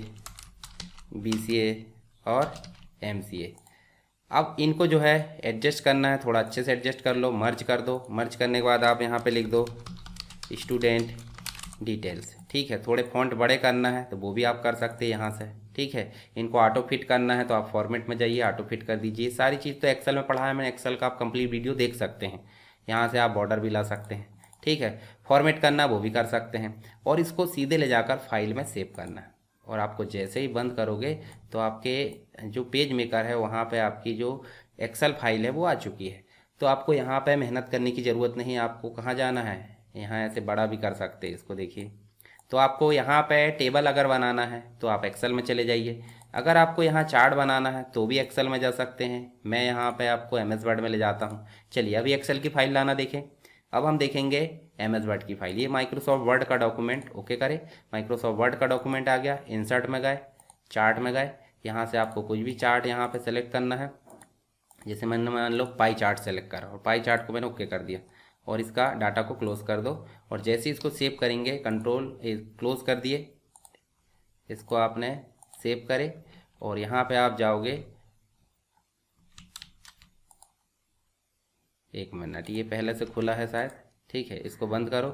BCA और MCA। अब इनको जो है एडजस्ट करना है, थोड़ा अच्छे से एडजस्ट कर लो, मर्ज कर दो। मर्ज करने के बाद आप यहाँ पे लिख दो स्टूडेंट डिटेल्स। ठीक है, थोड़े फॉन्ट बड़े करना है तो वो भी आप कर सकते हैं यहाँ से। ठीक है, इनको ऑटो फिट करना है तो आप फॉर्मेट में जाइए, ऑटो फिट कर दीजिए। सारी चीज़ तो एक्सेल में पढ़ा है मैंने, एक्सेल का आप कंप्लीट वीडियो देख सकते हैं। यहाँ से आप बॉर्डर भी ला सकते हैं। ठीक है, फॉर्मेट करना वो भी कर सकते हैं और इसको सीधे ले जाकर फाइल में सेव करना है। और आपको जैसे ही बंद करोगे तो आपके जो पेज मेकर है वहाँ पे आपकी जो एक्सेल फाइल है वो आ चुकी है। तो आपको यहाँ पे मेहनत करने की ज़रूरत नहीं। आपको कहाँ जाना है, यहाँ ऐसे बड़ा भी कर सकते हैं इसको। देखिए, तो आपको यहाँ पे टेबल अगर बनाना है तो आप एक्सेल में चले जाइए। अगर आपको यहाँ चार्ट बनाना है तो भी एक्सेल में जा सकते हैं। मैं यहाँ पे आपको MS वर्ड में ले जाता हूँ। चलिए अभी एक्सेल की फाइल लाना देखें। अब हम देखेंगे MS वर्ड की फाइल। ये माइक्रोसॉफ्ट वर्ड का डॉक्यूमेंट, ओके करें। माइक्रोसॉफ्ट वर्ड का डॉक्यूमेंट आ गया। इंसर्ट में गए, चार्ट में गए। यहाँ से आपको कुछ भी चार्ट यहाँ पे सेलेक्ट करना है। जैसे मैंने मान लो पाई चार्ट सेलेक्ट करा और पाई चार्ट को मैंने ओके कर दिया और इसका डाटा को क्लोज कर दो। और जैसे ही इसको सेव करेंगे, कंट्रोल क्लोज कर दिए, इसको आपने सेव करे और यहाँ पे आप जाओगे। एक मिनट, ये पहले से खुला है शायद। ठीक है, इसको बंद करो।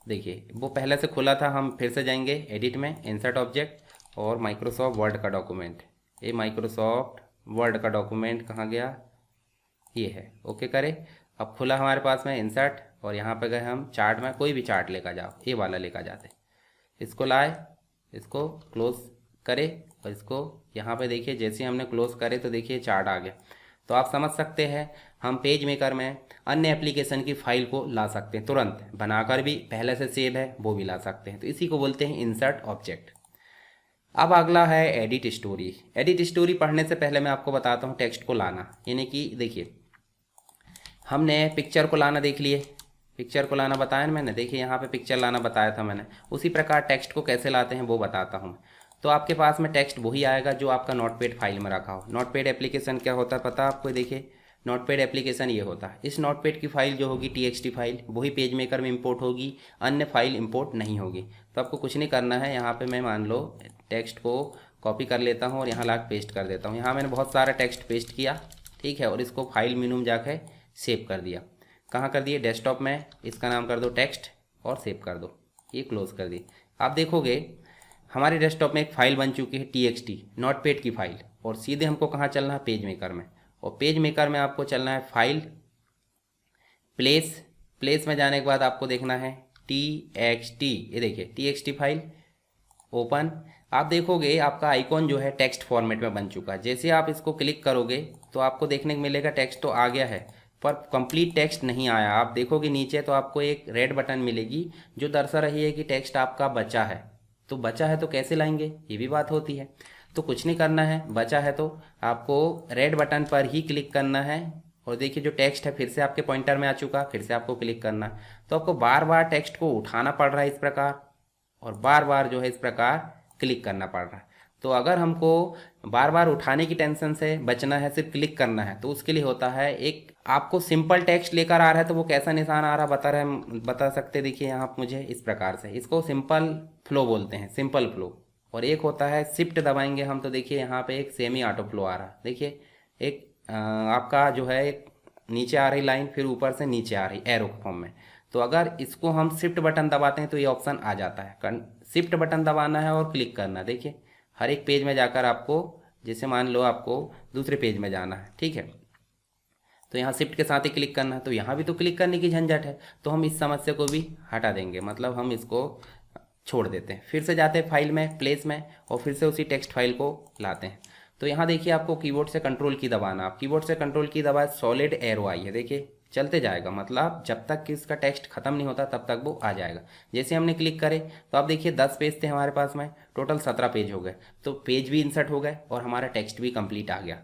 देखिए वो पहले से खुला था। हम फिर से जाएंगे एडिट में, इंसर्ट ऑब्जेक्ट और माइक्रोसॉफ्ट वर्ड का डॉक्यूमेंट। ये माइक्रोसॉफ्ट वर्ड का डॉक्यूमेंट कहाँ गया, ये है, ओके करें। अब खुला हमारे पास में इंसर्ट और यहाँ पे गए हम चार्ट में। कोई भी चार्ट लेकर जाओ, ये वाला लेकर जाते, इसको लाए, इसको क्लोज करे और इसको यहाँ पे देखिए जैसे हमने क्लोज करे तो देखिए चार्ट आ गया। तो आप समझ सकते हैं हम पेज मेकर में अन्य एप्लीकेशन की फाइल को ला सकते हैं, तुरंत बनाकर भी, पहले से सेव है वो भी ला सकते हैं। तो इसी को बोलते हैं इंसर्ट ऑब्जेक्ट। अब अगला है एडिट स्टोरी। एडिट स्टोरी पढ़ने से पहले मैं आपको बताता हूँ टेक्स्ट को लाना। यानी कि देखिए हमने पिक्चर को लाना देख लिए, पिक्चर को लाना बताया ना मैंने। देखिए यहाँ पे पिक्चर लाना बताया था मैंने। उसी प्रकार टेक्स्ट को कैसे लाते हैं वो बताता हूँ। तो आपके पास में टेक्स्ट वही आएगा जो आपका नोटपैड फाइल में रखा हो। नोटपैड एप्लीकेशन क्या होता है पता है आपको? देखिए नोटपैड एप्लीकेशन ये होता है। इस नोटपैड की फाइल जो होगी TXT फाइल, वही पेज मेकर में इंपोर्ट होगी, अन्य फाइल इंपोर्ट नहीं होगी। तो आपको कुछ नहीं करना है। यहाँ पे मैं मान लो टेक्स्ट को कॉपी कर लेता हूँ और यहाँ ला पेस्ट कर देता हूँ। यहाँ मैंने बहुत सारा टेक्स्ट पेस्ट किया, ठीक है, और इसको फाइल मेनू में जाकर सेव कर दिया। कहाँ कर दिए? डेस्कटॉप में। इसका नाम कर दो टेक्स्ट और सेव कर दो, ये क्लोज कर दी। आप देखोगे हमारे डेस्कटॉप में एक फ़ाइल बन चुकी है TXT नोटपैड की फ़ाइल। और सीधे हमको कहाँ चलना है? पेज मेकर में। और पेज मेकर में आपको चलना है फाइल, प्लेस। प्लेस में जाने के बाद आपको देखना है TXT। ये देखिए TXT फाइल ओपन। आप देखोगे आपका आइकॉन जो है टेक्स्ट फॉर्मेट में बन चुका है। जैसे आप इसको क्लिक करोगे तो आपको देखने को मिलेगा टेक्स्ट तो आ गया है पर कंप्लीट टेक्स्ट नहीं आया। आप देखोगे नीचे तो आपको एक रेड बटन मिलेगी जो दर्शा रही है कि टेक्स्ट आपका बचा है। तो बचा है तो कैसे लाएंगे, ये भी बात होती है। तो कुछ नहीं करना है, बचा है तो आपको रेड बटन पर ही क्लिक करना है। और देखिए जो टेक्स्ट है फिर से आपके पॉइंटर में आ चुका, फिर से आपको क्लिक करना है। तो आपको बार बार टेक्स्ट को उठाना पड़ रहा है इस प्रकार, और बार बार जो है इस प्रकार क्लिक करना पड़ रहा है। तो अगर हमको बार बार उठाने की टेंशन से बचना है, सिर्फ क्लिक करना है, तो उसके लिए होता है एक आपको सिंपल टेक्स्ट लेकर आ रहा है तो वो कैसा निशान आ रहा बता सकते। देखिए यहाँ मुझे इस प्रकार से, इसको सिंपल फ्लो बोलते हैं, सिंपल फ्लो। और एक होता है शिफ्ट दबाएंगे हम तो देखिए यहाँ पे एक सेमी ऑटो फ्लो आ रहा है। देखिए एक आपका जो है एक नीचे आ रही लाइन, फिर ऊपर से नीचे आ रही एरो फॉर्म में। तो अगर इसको हम शिफ्ट बटन दबाते हैं तो ये ऑप्शन आ जाता है। शिफ्ट बटन दबाना है और क्लिक करना। देखिए हर एक पेज में जाकर आपको, जैसे मान लो आपको दूसरे पेज में जाना है, ठीक है, तो यहाँ शिफ्ट के साथ ही क्लिक करना है। तो यहाँ भी तो क्लिक करने की झंझट है, तो हम इस समस्या को भी हटा देंगे, मतलब हम इसको छोड़ देते हैं। फिर से जाते हैं फाइल में, प्लेस में, और फिर से उसी टेक्स्ट फाइल को लाते हैं। तो यहाँ देखिए आपको कीबोर्ड से कंट्रोल की दबाना। आप कीबोर्ड से कंट्रोल की दबाए, सॉलिड एरो आई है, देखिए चलते जाएगा, मतलब जब तक कि इसका टेक्स्ट खत्म नहीं होता तब तक वो आ जाएगा। जैसे हमने क्लिक करे तो आप देखिए 10 पेज थे हमारे पास में, टोटल 17 पेज हो गए, तो पेज भी इंसर्ट हो गए और हमारा टेक्स्ट भी कंप्लीट आ गया।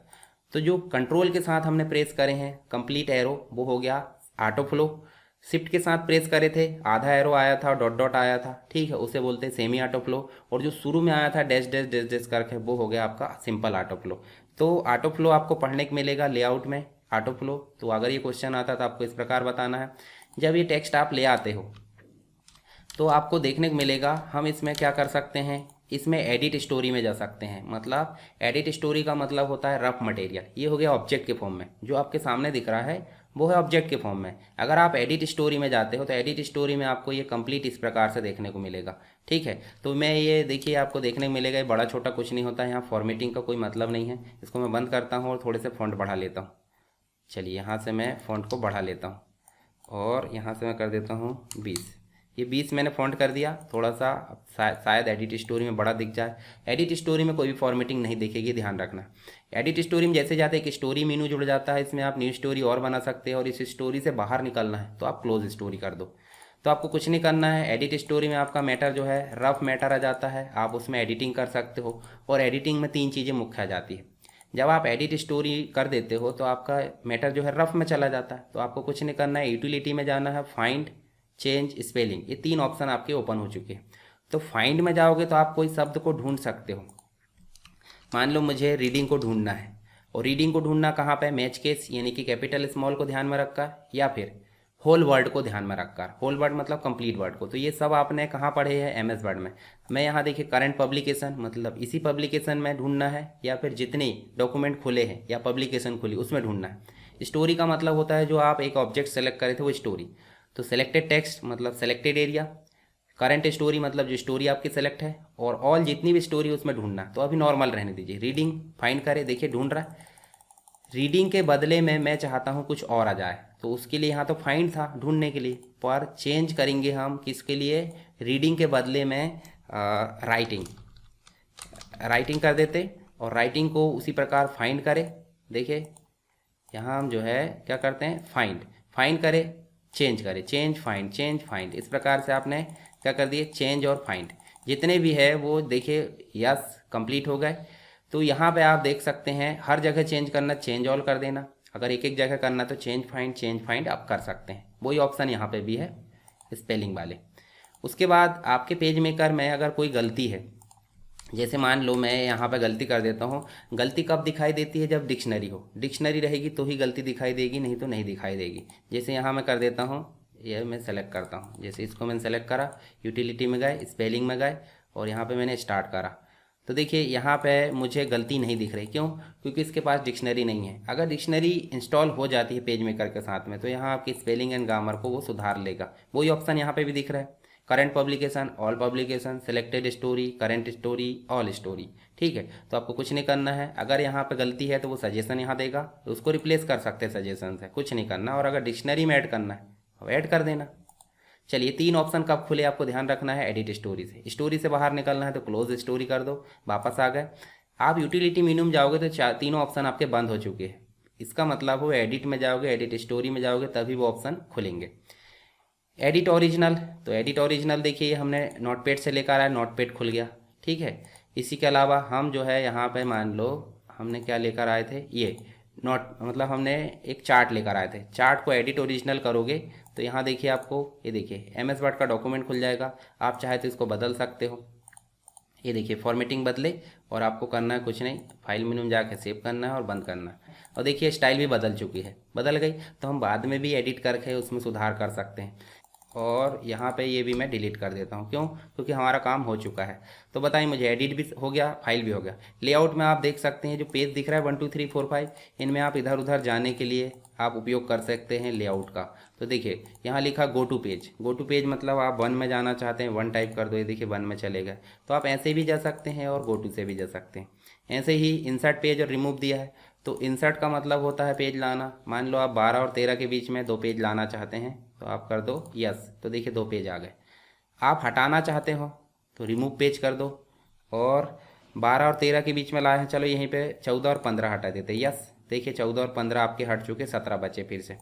तो जो कंट्रोल के साथ हमने प्रेस करे हैं कंप्लीट एरो, वो हो गया ऑटो फ्लो। शिफ्ट के साथ प्रेस करे थे, आधा एरो आया था, डॉट डॉट आया था, ठीक है, उसे बोलते हैं सेमी ऑटो फ्लो। और जो शुरू में आया था डैश डैश डैश डैश करके, वो हो गया आपका सिंपल ऑटो फ्लो। तो ऑटो फ्लो आपको पढ़ने को मिलेगा लेआउट में ऑटो फ्लो। तो अगर ये क्वेश्चन आता तो आपको इस प्रकार बताना है। जब ये टेक्स्ट आप ले आते हो तो आपको देखने को मिलेगा, हम इसमें क्या कर सकते हैं, इसमें एडिट स्टोरी में जा सकते हैं। मतलब एडिट स्टोरी का मतलब होता है रफ मटेरियल। ये हो गया ऑब्जेक्ट के फॉर्म में, जो आपके सामने दिख रहा है वो है ऑब्जेक्ट के फॉर्म में। अगर आप एडिट स्टोरी में जाते हो तो एडिट स्टोरी में आपको ये कंप्लीट इस प्रकार से देखने को मिलेगा, ठीक है। तो मैं ये देखिए आपको देखने को मिलेगा, ये बड़ा छोटा कुछ नहीं होता है, यहाँ फॉर्मेटिंग का कोई मतलब नहीं है। इसको मैं बंद करता हूँ और थोड़े से फ़ॉन्ट बढ़ा लेता हूँ। चलिए यहाँ से मैं फ़ॉन्ट को बढ़ा लेता हूँ और यहाँ से मैं कर देता हूँ 20। ये 20 मैंने फ़ॉन्ट कर दिया, थोड़ा सा शायद एडिट स्टोरी में बड़ा दिख जाए। एडिट स्टोरी में कोई भी फॉर्मेटिंग नहीं दिखेगी, ध्यान रखना। एडिट स्टोरी में जैसे जाते हैं एक स्टोरी मीनू जुड़ जाता है, इसमें आप न्यू स्टोरी और बना सकते हैं। और इस स्टोरी से बाहर निकलना है तो आप क्लोज स्टोरी कर दो। तो आपको कुछ नहीं करना है। एडिट स्टोरी में आपका मैटर जो है रफ मैटर आ जाता है, आप उसमें एडिटिंग कर सकते हो। और एडिटिंग में 3 चीज़ें मुख्य आ जाती है। जब आप एडिट स्टोरी कर देते हो तो आपका मैटर जो है रफ में चला जाता है। तो आपको कुछ नहीं करना है, यूटिलिटी में जाना है, फाइंड, चेंज, स्पेलिंग, ये 3 ऑप्शन आपके ओपन हो चुके हैं। तो फाइंड में जाओगे तो आप कोई शब्द को ढूंढ सकते हो। मान लो मुझे रीडिंग को ढूंढना है, और रीडिंग को ढूंढना कहाँ पे, मैच केस यानी कि कैपिटल स्मॉल को ध्यान में रखकर, या फिर होल वर्ड को ध्यान में रखकर। होल वर्ड मतलब कंप्लीट वर्ड को। तो ये सब आपने कहाँ पढ़े हैं, एमएस वर्ड में। मैं यहाँ देखिए करंट पब्लिकेशन, मतलब इसी पब्लिकेशन में ढूंढना है, या फिर जितने डॉक्यूमेंट खुले हैं या पब्लिकेशन खुली उसमें ढूंढना है। स्टोरी का मतलब होता है जो आप एक ऑब्जेक्ट सेलेक्ट करे थे वो स्टोरी। तो सेलेक्टेड टेक्स्ट मतलब सेलेक्टेड एरिया, करंट स्टोरी मतलब जो स्टोरी आपकी सेलेक्ट है, और ऑल जितनी भी स्टोरी उसमें ढूंढना। तो अभी नॉर्मल रहने दीजिए, रीडिंग फाइंड करें, देखिए ढूंढ रहा है। रीडिंग के बदले में मैं चाहता हूँ कुछ और आ जाए, तो उसके लिए यहाँ तो फाइंड था ढूंढने के लिए, पर चेंज करेंगे हम किसके लिए, रीडिंग के बदले में राइटिंग, राइटिंग कर देते। और राइटिंग को उसी प्रकार फाइंड करें। देखिए यहाँ हम जो है क्या करते हैं, फाइंड, फाइंड करें, चेंज करें, चेंज फाइंड, चेंज फाइंड, इस प्रकार से आपने क्या कर दिए, चेंज और फाइंड जितने भी है वो देखिए यस कंप्लीट हो गए। तो यहाँ पे आप देख सकते हैं हर जगह चेंज करना चेंज ऑल कर देना, अगर एक एक जगह करना तो चेंज फाइंड आप कर सकते हैं। वही ऑप्शन यहाँ पे भी है स्पेलिंग वाले। उसके बाद आपके पेज मेकर में अगर कोई गलती है, जैसे मान लो मैं यहाँ पे गलती कर देता हूँ। गलती कब दिखाई देती है, जब डिक्शनरी हो, डिक्शनरी रहेगी तो ही गलती दिखाई देगी, नहीं तो नहीं दिखाई देगी। जैसे यहाँ मैं कर देता हूँ, यह मैं सेलेक्ट करता हूँ, जैसे इसको मैंने सेलेक्ट करा, यूटिलिटी में गए, स्पेलिंग में गए, और यहाँ पे मैंने स्टार्ट करा। तो देखिए यहाँ पे मुझे गलती नहीं दिख रही, क्यों, क्योंकि इसके पास डिक्शनरी नहीं है। अगर डिक्शनरी इंस्टॉल हो जाती है पेज मेकर के साथ में तो यहाँ आपकी स्पेलिंग एंड ग्रामर को वो सुधार लेगा। वही ऑप्शन यहाँ पे भी दिख रहा है, current publication, all publication, selected story, current story, all story, ठीक है। तो आपको कुछ नहीं करना है। अगर यहाँ पे गलती है तो वो सजेशन यहाँ देगा, तो उसको रिप्लेस कर सकते हैं सजेशन से, कुछ नहीं करना। और अगर डिक्शनरी में ऐड करना है तो ऐड कर देना। चलिए 3 ऑप्शन कब खुले आपको ध्यान रखना है, एडिट स्टोरी से। स्टोरी से बाहर निकलना है तो क्लोज स्टोरी कर दो, वापस आ गए। आप यूटिलिटी मेन्यू में जाओगे तो तीनों ऑप्शन आपके बंद हो चुके हैं। इसका मतलब हो एडिट में जाओगे, एडिट स्टोरी में जाओगे, तभी वो ऑप्शन खुलेंगे। एडिट ओरिजिनल, तो एडिट ओरिजिनल देखिए ये हमने नोटपैड से लेकर आया, नोटपैड खुल गया, ठीक है। इसी के अलावा हम जो है यहाँ पे मान लो हमने क्या लेकर आए थे, ये नोट मतलब हमने एक चार्ट लेकर आए थे। चार्ट को एडिट ओरिजिनल करोगे तो यहाँ देखिए आपको, ये देखिए एमएस वर्ड का डॉक्यूमेंट खुल जाएगा। आप चाहे तो इसको बदल सकते हो, ये देखिए फॉर्मेटिंग बदले, और आपको करना है कुछ नहीं, फाइल मेनू में जाकर सेव करना है और बंद करना है। और देखिए स्टाइल भी बदल चुकी है, बदल गई, तो हम बाद में भी एडिट करके उसमें सुधार कर सकते हैं। और यहाँ पे ये भी मैं डिलीट कर देता हूँ, क्यों, क्योंकि हमारा काम हो चुका है। तो बताइए मुझे एडिट भी हो गया, फाइल भी हो गया। लेआउट में आप देख सकते हैं जो पेज दिख रहा है 1 2 3 4 5, इनमें आप इधर उधर जाने के लिए आप उपयोग कर सकते हैं लेआउट का। तो देखिए यहाँ लिखा go to page, go to page मतलब आप 1 में जाना चाहते हैं, 1 टाइप कर दो, ये देखिए 1 में चले गए। तो आप ऐसे भी जा सकते हैं और गो टू से भी जा सकते हैं। ऐसे ही इंसर्ट पेज और रिमूव दिया है, तो इंसर्ट का मतलब होता है पेज लाना। मान लो आप 12 और 13 के बीच में 2 पेज लाना चाहते हैं तो आप कर दो यस, तो देखिए 2 पेज आ गए। आप हटाना चाहते हो तो रिमूव पेज कर दो, और 12 और 13 के बीच में लाए हैं, चलो यहीं पे 14 और 15 हटा देते, यस, देखिए 14 और 15 आपके हट चुके, 17 बचे फिर से।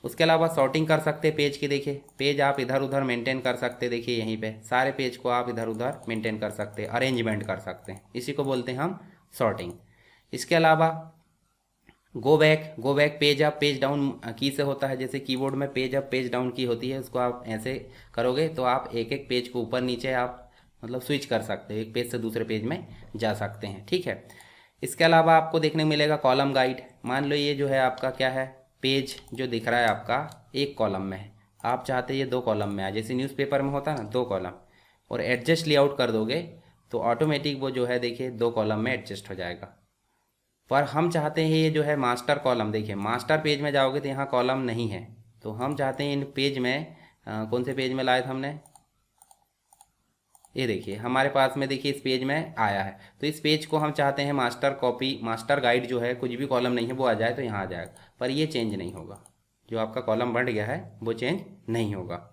उसके अलावा सॉर्टिंग कर सकते हैं पेज की। देखिए पेज आप इधर उधर मेंटेन कर सकते हैं। देखिए यहीं पे सारे पेज को आप इधर उधर मेंटेन कर सकते हैं, अरेंजमेंट कर सकते हैं, इसी को बोलते हैं हम सॉर्टिंग। इसके अलावा go back page up page down की से होता है। जैसे कीबोर्ड में पेज अप पेज डाउन की होती है, उसको आप ऐसे करोगे तो आप एक एक पेज को ऊपर नीचे आप मतलब स्विच कर सकते हैं, एक पेज से दूसरे पेज में जा सकते हैं। ठीक है। इसके अलावा आपको देखने को मिलेगा कॉलम गाइड। मान लो ये जो है आपका क्या है, पेज जो दिख रहा है आपका एक कॉलम में है, आप चाहते हैं ये 2 कॉलम में आ, जैसे न्यूज़पेपर में होता है ना 2 कॉलम, और एडजस्ट लेआउट कर दोगे तो ऑटोमेटिक वो जो है देखिए 2 कॉलम में एडजस्ट हो जाएगा। पर हम चाहते हैं ये जो है मास्टर कॉलम, देखिए मास्टर पेज में जाओगे तो यहाँ कॉलम नहीं है, तो हम चाहते हैं इन पेज में कौन से पेज में लाए थे हमने, ये देखिए हमारे पास में देखिए इस पेज में आया है। तो इस पेज को हम चाहते हैं मास्टर कॉपी मास्टर गाइड जो है कुछ भी कॉलम नहीं है वो आ जाए, तो यहाँ आ जाएगा। पर ये चेंज नहीं होगा, जो आपका कॉलम बढ़ गया है वो चेंज नहीं होगा।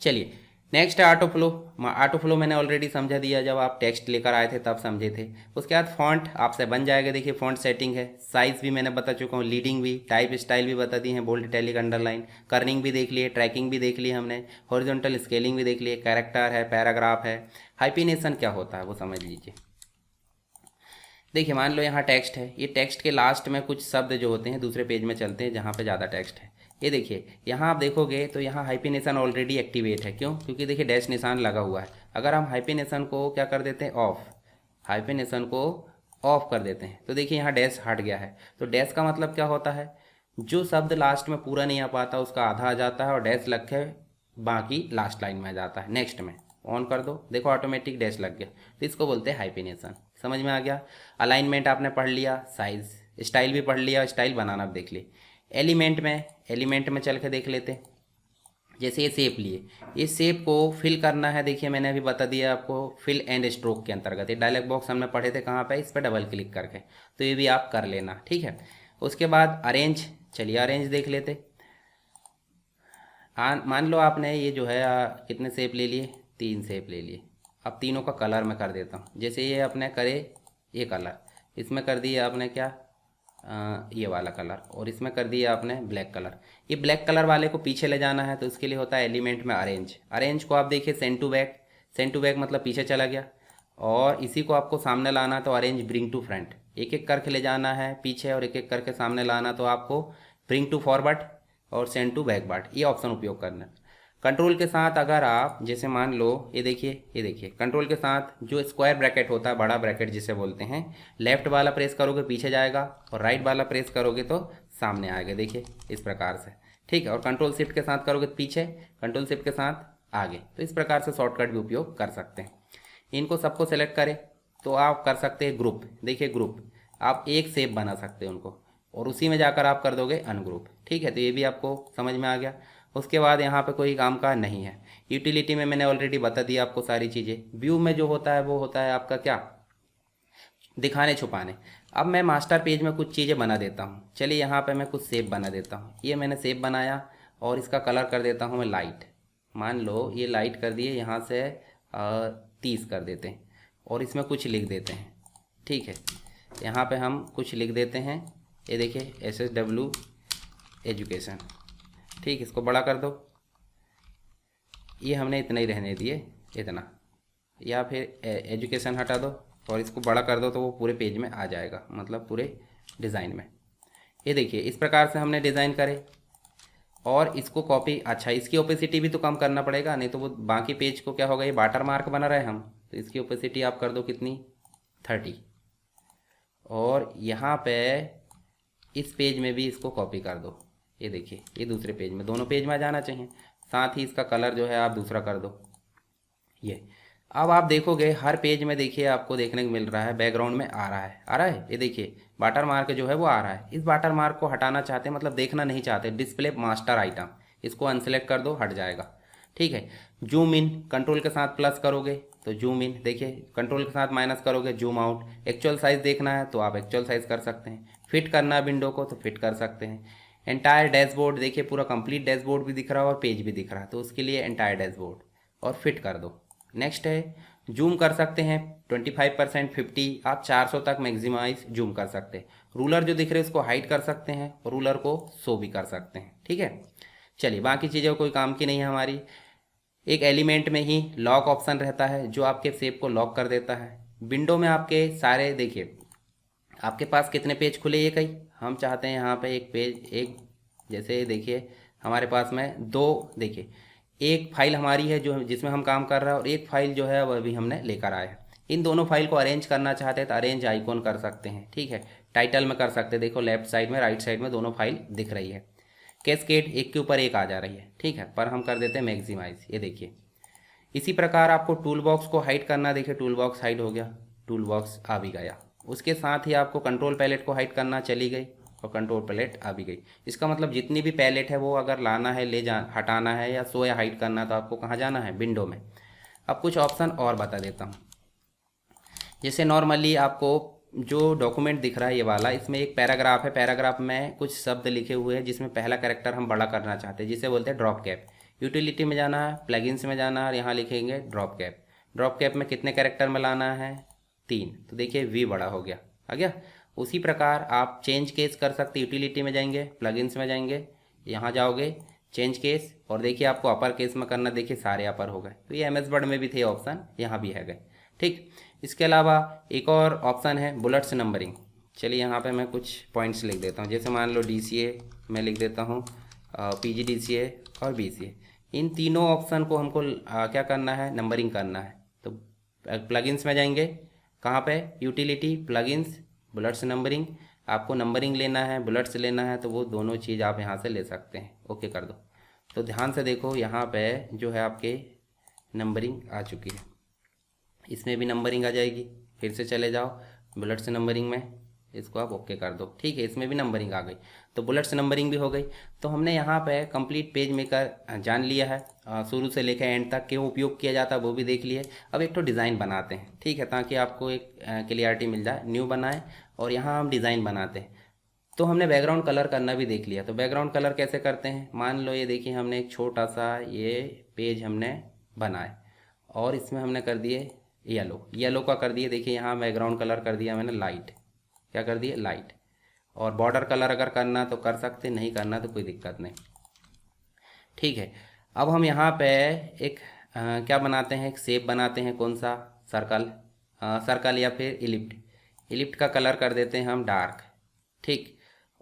चलिए नेक्स्ट है ऑटो फ्लो। ऑटो फ्लो मैंने ऑलरेडी समझा दिया, जब आप टेक्स्ट लेकर आए थे तब समझे थे। उसके बाद फॉन्ट आपसे बन जाएगा। देखिए फॉन्ट सेटिंग है, साइज़ भी मैंने बता चुका हूँ, लीडिंग भी, टाइप स्टाइल भी बता दी है, बोल्ड इटैलिक अंडरलाइन, कर्निंग भी देख लिए, ट्रैकिंग भी देख लिए हमने, हॉरिजॉन्टल स्केलिंग भी देख लिए, कैरेक्टर है, पैराग्राफ है। हाइफिनेशन क्या होता है वो समझ लीजिए। देखिए मान लो यहाँ टेक्स्ट है, ये टेक्स्ट के लास्ट में कुछ शब्द जो होते हैं दूसरे पेज में चलते हैं जहाँ पे ज़्यादा टेक्स्ट है। ये देखिए यहाँ आप देखोगे तो यहाँ हाइफिनेशन ऑलरेडी एक्टिवेट है। क्यों? क्योंकि देखिए डैश निशान लगा हुआ है। अगर हम हाइफिनेशन को क्या कर देते हैं ऑफ, हाइफिनेशन को ऑफ कर देते हैं तो देखिए यहाँ डैश हट गया है। तो डैश का मतलब क्या होता है, जो शब्द लास्ट में पूरा नहीं आ पाता उसका आधा आ जाता है और डैश लग के बाकी लास्ट लाइन में आ जाता है। नेक्स्ट में ऑन कर दो, देखो ऑटोमेटिक डैश लग गया, तो इसको बोलते हैं हाइफिनेशन। समझ में आ गया। अलाइनमेंट आपने पढ़ लिया, साइज स्टाइल भी पढ़ लिया, स्टाइल बनाना भी देख लिए। एलिमेंट में चल के देख लेते हैं। जैसे ये शेप लिए, इस शेप को फिल करना है। देखिए मैंने अभी बता दिया आपको, फिल एंड स्ट्रोक के अंतर्गत। ये डायलॉग बॉक्स हमने पढ़े थे कहाँ पे, इस पर डबल क्लिक करके, तो ये भी आप कर लेना। ठीक है। उसके बाद अरेंज, चलिए अरेंज देख लेते। मान लो आपने ये जो है कितने शेप ले लिए, 3 शेप ले लिए। अब तीनों का कलर मैं कर देता हूँ। जैसे ये अपने करे ये कलर, इसमें कर दिया आपने क्या ये वाला कलर, और इसमें कर दिया आपने ब्लैक कलर। ये ब्लैक कलर वाले को पीछे ले जाना है तो उसके लिए होता है एलिमेंट में अरेंज। अरेंज को आप देखिए send to back, send to back मतलब पीछे चला गया, और इसी को आपको सामने लाना तो अरेंज ब्रिंग टू फ्रंट, एक एक करके ले जाना है पीछे और एक एक करके सामने लाना तो आपको ब्रिंग टू फॉरवर्ड और सेंड टू बैकवर्ड, ये ऑप्शन उपयोग करना है। कंट्रोल के साथ अगर आप जैसे मान लो ये देखिए कंट्रोल के साथ जो स्क्वायर ब्रैकेट होता है, बड़ा ब्रैकेट जिसे बोलते हैं, लेफ्ट वाला प्रेस करोगे पीछे जाएगा और राइट वाला प्रेस करोगे तो सामने आएगा। देखिए इस प्रकार से। ठीक है। और कंट्रोल शिफ्ट के साथ करोगे तो पीछे, कंट्रोल शिफ्ट के साथ आगे, तो इस प्रकार से शॉर्टकट भी उपयोग कर सकते हैं। इनको सबको सेलेक्ट करें तो आप कर सकते हैं ग्रुप। देखिए ग्रुप, आप एक शेप बना सकते हैं उनको, और उसी में जाकर आप कर दोगे अनग्रुप। ठीक है। तो ये भी आपको समझ में आ गया। उसके बाद यहाँ पे कोई काम का नहीं है। यूटिलिटी में मैंने ऑलरेडी बता दिया आपको सारी चीज़ें। व्यू में जो होता है वो होता है आपका क्या, दिखाने छुपाने। अब मैं मास्टर पेज में कुछ चीज़ें बना देता हूँ। चलिए यहाँ पे मैं कुछ शेप बना देता हूँ। ये मैंने शेप बनाया और इसका कलर कर देता हूँ मैं लाइट। मान लो ये लाइट कर दिए, यहाँ से 30 कर देते हैं और इसमें कुछ लिख देते हैं। ठीक है। यहाँ पे हम कुछ लिख देते हैं। ये देखिए SSW एजुकेशन। ठीक, इसको बड़ा कर दो। ये हमने इतना ही रहने दिए, इतना, या फिर एजुकेशन हटा दो और इसको बड़ा कर दो तो वो पूरे पेज में आ जाएगा, मतलब पूरे डिज़ाइन में। ये देखिए इस प्रकार से हमने डिज़ाइन करे और इसको कॉपी। अच्छा, इसकी ओपेसिटी भी तो कम करना पड़ेगा, नहीं तो वो बाकी पेज को क्या होगा, ये वाटर मार्क बना रहे हम, तो इसकी ओपेसिटी आप कर दो कितनी, 30। और यहाँ पे इस पेज में भी इसको कॉपी कर दो। ये देखिए ये दूसरे पेज में, दोनों पेज में आ जाना चाहिए। साथ ही इसका कलर जो है आप दूसरा कर दो। ये अब आप देखोगे हर पेज में देखिए आपको देखने को मिल रहा है बैकग्राउंड में आ रहा है। ये देखिए वाटर मार्क जो है वो आ रहा है। इस वाटर मार्क को हटाना चाहते हैं, मतलब देखना नहीं चाहते, डिस्प्ले मास्टर आइटम, इसको अनसेलेक्ट कर दो, हट जाएगा। ठीक है। जूम इन, कंट्रोल के साथ प्लस करोगे तो जूम इन, देखिए कंट्रोल के साथ माइनस करोगे जूम आउट। एक्चुअल साइज़ देखना है तो आप एक्चुअल साइज़ कर सकते हैं। फिट करना है विंडो को तो फिट कर सकते हैं। एंटायर डैशबोर्ड, देखिए पूरा कंप्लीट डैशबोर्ड भी दिख रहा है और पेज भी दिख रहा है, तो उसके लिए एंटायर डैशबोर्ड और फिट कर दो। नेक्स्ट है जूम कर सकते हैं 25%, 50, आप 400 तक मैक्सिमाइज जूम कर सकते हैं। रूलर जो दिख रहे हैं उसको हाइड कर सकते हैं और रूलर को शो भी कर सकते हैं। ठीक है, चलिए बाकी चीज़ें कोई काम की नहीं है हमारी। एक एलिमेंट में ही लॉक ऑप्शन रहता है जो आपके शेप को लॉक कर देता है। विंडो में आपके सारे देखिए आपके पास कितने पेज खुले, ये कई हम चाहते हैं यहाँ पे एक पेज, एक जैसे देखिए हमारे पास में दो, देखिए एक फाइल हमारी है जो जिसमें हम काम कर रहे हैं और एक फाइल जो है वह भी हमने लेकर आए हैं। इन दोनों फाइल को अरेंज करना चाहते हैं तो अरेंज आइकॉन कर सकते हैं। ठीक है, टाइटल में कर सकते हैं, देखो लेफ्ट साइड में राइट साइड में दोनों फाइल दिख रही है। कैस्केड एक के ऊपर एक आ जा रही है। ठीक है, पर हम कर देते हैं मैक्सिमाइज, ये देखिए। इसी प्रकार आपको टूल बॉक्स को हाइड करना, देखिए टूल बॉक्स हाइड हो गया, टूल बॉक्स आ भी गया। उसके साथ ही आपको कंट्रोल पैलेट को हाइड करना, चली गई और कंट्रोल पैलेट आ भी गई। इसका मतलब जितनी भी पैलेट है वो अगर लाना है, ले जा हटाना है या शो या हाइड करना है तो आपको कहाँ जाना है, विंडो में। अब कुछ ऑप्शन और बता देता हूँ। जैसे नॉर्मली आपको जो डॉक्यूमेंट दिख रहा है ये वाला, इसमें एक पैराग्राफ है, पैराग्राफ में कुछ शब्द लिखे हुए हैं जिसमें पहला कैरेक्टर हम बड़ा करना चाहते हैं, जिसे बोलते हैं ड्रॉप कैप। यूटिलिटी में जाना है, प्लगइन्स में जाना है और यहाँ लिखेंगे ड्रॉप कैप। ड्रॉप कैप में कितने कैरेक्टर में लाना है, 3, तो देखिए वी बड़ा हो गया, आ गया। उसी प्रकार आप चेंज केस कर सकते, यूटिलिटी में जाएंगे, प्लगइन्स में जाएंगे, यहाँ जाओगे चेंज केस और देखिए आपको अपर केस में करना, देखिए सारे अपर हो गए। तो ये MS वर्ड में भी थे ऑप्शन, यहाँ भी है गए। ठीक, इसके अलावा एक और ऑप्शन है बुलेट्स नंबरिंग। चलिए यहाँ पे मैं कुछ पॉइंट्स लिख देता हूँ। जैसे मान लो DCA मैं लिख देता हूँ, PGDCA और BCA। इन तीनों ऑप्शन को हमको क्या करना है, नंबरिंग करना है। तो प्लगइन्स में जाएंगे, कहाँ पे, यूटिलिटी, प्लगइन्स, बुलेट्स नंबरिंग। आपको नंबरिंग लेना है, बुलेट्स लेना है, तो वो दोनों चीज़ आप यहाँ से ले सकते हैं। ओके कर दो। तो ध्यान से देखो यहाँ पे जो है आपके नंबरिंग आ चुकी है, इसमें भी नंबरिंग आ जाएगी। फिर से चले जाओ बुलेट्स नंबरिंग में, इसको आप ओके कर दो। ठीक है, इसमें भी नंबरिंग आ गई, तो बुलेट्स नंबरिंग भी हो गई। तो हमने यहाँ पे कंप्लीट पेज मेकर जान लिया है, शुरू से लेकर एंड तक क्यों उपयोग किया जाता है वो भी देख लिए। अब एक तो डिज़ाइन बनाते हैं, ठीक है, ताकि आपको एक क्लियरिटी मिल जाए। न्यू बनाए और यहाँ हम डिज़ाइन बनाते हैं। तो हमने बैकग्राउंड कलर करना भी देख लिया। तो बैकग्राउंड कलर कैसे करते हैं, मान लो ये देखिए हमने एक छोटा सा ये पेज हमने बनाया और इसमें हमने कर दिए येलो का कर दिए। देखिए यहाँ बैकग्राउंड कलर कर दिया मैंने लाइट, क्या कर दिए, लाइट। और बॉर्डर कलर अगर करना तो कर सकते, नहीं करना तो कोई दिक्कत नहीं। ठीक है, अब हम यहाँ पे एक क्या बनाते हैं, एक शेप बनाते हैं। कौन सा, सर्कल, सर्कल या फिर इलिप्ट। इलिप्ट का कलर कर देते हैं हम डार्क। ठीक,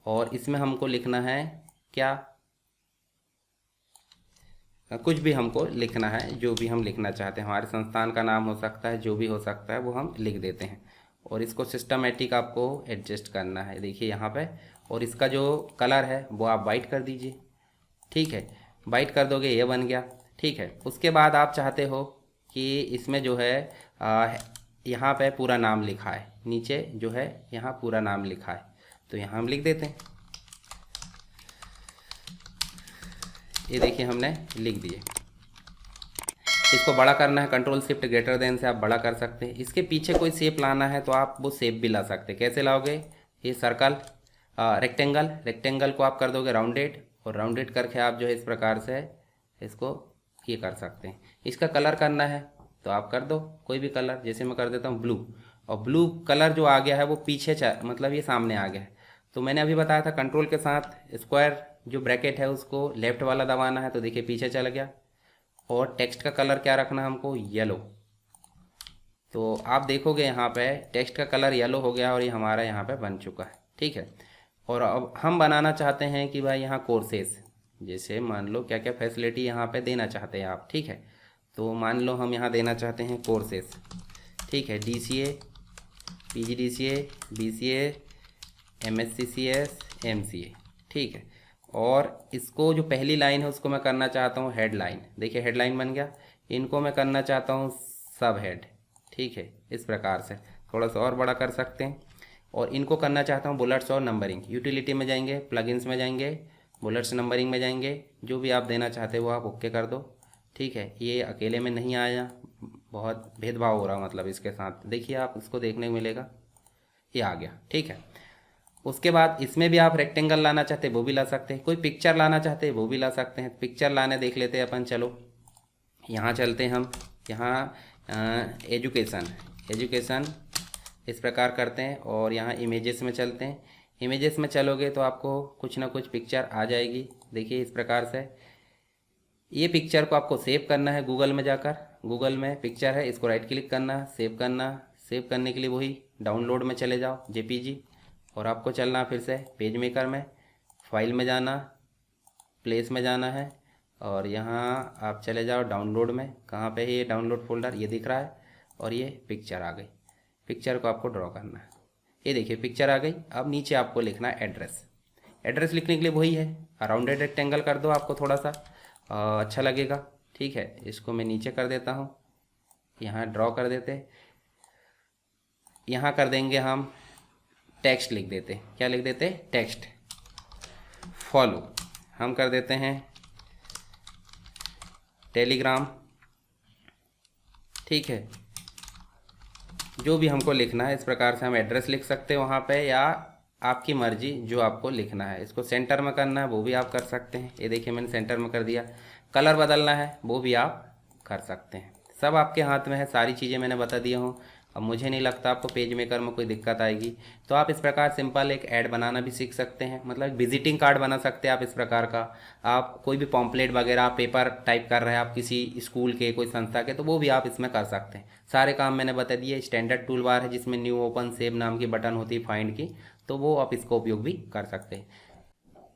और इसमें हमको लिखना है क्या, कुछ भी हमको लिखना है, जो भी हम लिखना चाहते हैं। हमारे संस्थान का नाम हो सकता है, जो भी हो सकता है वो हम लिख देते हैं। और इसको सिस्टमेटिक आपको एडजस्ट करना है, देखिए यहाँ पे। और इसका जो कलर है वो आप वाइट कर दीजिए। ठीक है, वाइट कर दोगे, ये बन गया। ठीक है, उसके बाद आप चाहते हो कि इसमें जो है यहाँ पे पूरा नाम लिखा है, नीचे जो है यहाँ पूरा नाम लिखा है, तो यहाँ हम लिख देते हैं। ये देखिए हमने लिख दिए। इसको बड़ा करना है, कंट्रोल शिफ्ट ग्रेटर देन से आप बड़ा कर सकते हैं। इसके पीछे कोई शेप लाना है तो आप वो शेप भी ला सकते हैं। कैसे लाओगे, ये सर्कल, रेक्टेंगल को आप कर दोगे राउंडेड, और राउंडेड करके आप जो है इस प्रकार से इसको ये कर सकते हैं। इसका कलर करना है तो आप कर दो कोई भी कलर, जैसे मैं कर देता हूँ ब्लू। और ब्लू कलर जो आ गया है वो पीछे मतलब ये सामने आ गया है। तो मैंने अभी बताया था कंट्रोल के साथ स्क्वायर जो ब्रैकेट है उसको लेफ्ट वाला दबाना है, तो देखिए पीछे चला गया। और टेक्स्ट का कलर क्या रखना है हमको, येलो। तो आप देखोगे यहाँ पे टेक्स्ट का कलर येलो हो गया और ये हमारा यहाँ पे बन चुका है। ठीक है, और अब हम बनाना चाहते हैं कि भाई यहाँ कोर्सेस, जैसे मान लो क्या क्या फैसिलिटी यहाँ पे देना चाहते हैं आप। ठीक है, तो मान लो हम यहाँ देना चाहते हैं कोर्सेस। ठीक है, DCA, PGDCA, BCA, MSCCS, MCA। ठीक है, और इसको जो पहली लाइन है उसको मैं करना चाहता हूँ हेडलाइन। देखिए हेडलाइन बन गया। इनको मैं करना चाहता हूँ सब हेड। ठीक है, इस प्रकार से थोड़ा सा और बड़ा कर सकते हैं। और इनको करना चाहता हूँ बुलेट्स और नंबरिंग। यूटिलिटी में जाएंगे, प्लगइन्स में जाएंगे, बुलेट्स नंबरिंग में जाएंगे, जो भी आप देना चाहते हो आप ओके कर दो। ठीक है, ये अकेले में नहीं आया, बहुत भेदभाव हो रहा मतलब इसके साथ। देखिए आप इसको देखने को मिलेगा, ये आ गया। ठीक है, उसके बाद इसमें भी आप रेक्टेंगल लाना चाहते हैं वो भी ला सकते हैं, कोई पिक्चर लाना चाहते हैं वो भी ला सकते हैं। पिक्चर लाने देख लेते हैं अपन, चलो यहाँ चलते हैं हम। यहाँ एजुकेशन इस प्रकार करते हैं और यहाँ इमेजेस में चलते हैं। इमेजेस में चलोगे तो आपको कुछ ना कुछ पिक्चर आ जाएगी। देखिए इस प्रकार से ये पिक्चर को आपको सेव करना है गूगल में जाकर। गूगल में पिक्चर है, इसको राइट क्लिक करना, सेव करना। सेव करने के लिए वही डाउनलोड में चले जाओ जेपीजी, और आपको चलना फिर से पेज मेकर में, फाइल में जाना, प्लेस में जाना है, और यहाँ आप चले जाओ डाउनलोड में। कहाँ पे है ये डाउनलोड फोल्डर, ये दिख रहा है, और ये पिक्चर आ गई। पिक्चर को आपको ड्रॉ करना है। ये देखिए पिक्चर आ गई। अब नीचे आपको लिखना है एड्रेस। एड्रेस लिखने के लिए वही है, राउंडेड रेक्टेंगल कर दो, आपको थोड़ा सा अच्छा लगेगा। ठीक है, इसको मैं नीचे कर देता हूँ, यहाँ ड्रॉ कर देते। यहाँ कर देंगे हम टेक्स्ट लिख देते। क्या लिख देते? टेक्स्ट। फॉलो हम कर देते हैं टेलीग्राम। ठीक है, जो भी हमको लिखना है इस प्रकार से हम एड्रेस लिख सकते हैं वहाँ पे, या आपकी मर्जी जो आपको लिखना है। इसको सेंटर में करना है वो भी आप कर सकते हैं। ये देखिए मैंने सेंटर में कर दिया। कलर बदलना है वो भी आप कर सकते हैं। सब आपके हाथ में है, सारी चीज़ें मैंने बता दिया हूँ। अब मुझे नहीं लगता आपको पेज मेकर में कोई दिक्कत आएगी। तो आप इस प्रकार सिंपल एक ऐड बनाना भी सीख सकते हैं, मतलब विजिटिंग कार्ड बना सकते हैं आप इस प्रकार का। आप कोई भी पॉम्पलेट वगैरह पेपर टाइप कर रहे हैं आप किसी स्कूल के, कोई संस्था के, तो वो भी आप इसमें कर सकते हैं। सारे काम मैंने बता दिए। स्टैंडर्ड टूल बार है जिसमें न्यू, ओपन, सेव नाम की बटन होती है फाइंड की, तो वो आप इसका उपयोग भी कर सकते हैं।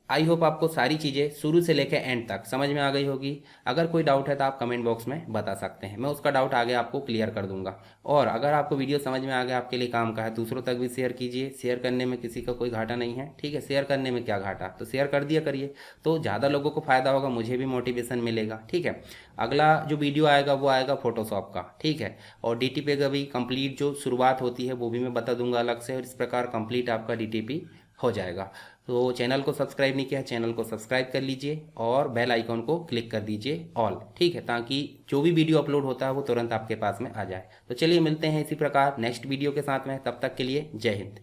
आई होप आपको सारी चीज़ें शुरू से लेकर एंड तक समझ में आ गई होगी। अगर कोई डाउट है तो आप कमेंट बॉक्स में बता सकते हैं, मैं उसका डाउट आगे आपको क्लियर कर दूंगा। और अगर आपको वीडियो समझ में आ गया, आपके लिए काम का है, दूसरों तक भी शेयर कीजिए। शेयर करने में किसी का कोई घाटा नहीं है। ठीक है, शेयर करने में क्या घाटा, तो शेयर कर दिया करिए, तो ज़्यादा लोगों को फ़ायदा होगा, मुझे भी मोटिवेशन मिलेगा। ठीक है, अगला जो वीडियो आएगा वो आएगा फोटोशॉप का। ठीक है, और डीटीपी का भी कंप्लीट जो शुरुआत होती है वो भी मैं बता दूंगा अलग से, और इस प्रकार कंप्लीट आपका डीटीपी हो जाएगा। तो चैनल को सब्सक्राइब नहीं किया, चैनल को सब्सक्राइब कर लीजिए और बेल आइकॉन को क्लिक कर दीजिए ऑल। ठीक है, ताकि जो भी वीडियो अपलोड होता है वो तुरंत आपके पास में आ जाए। तो चलिए मिलते हैं इसी प्रकार नेक्स्ट वीडियो के साथ में, तब तक के लिए जय हिंद।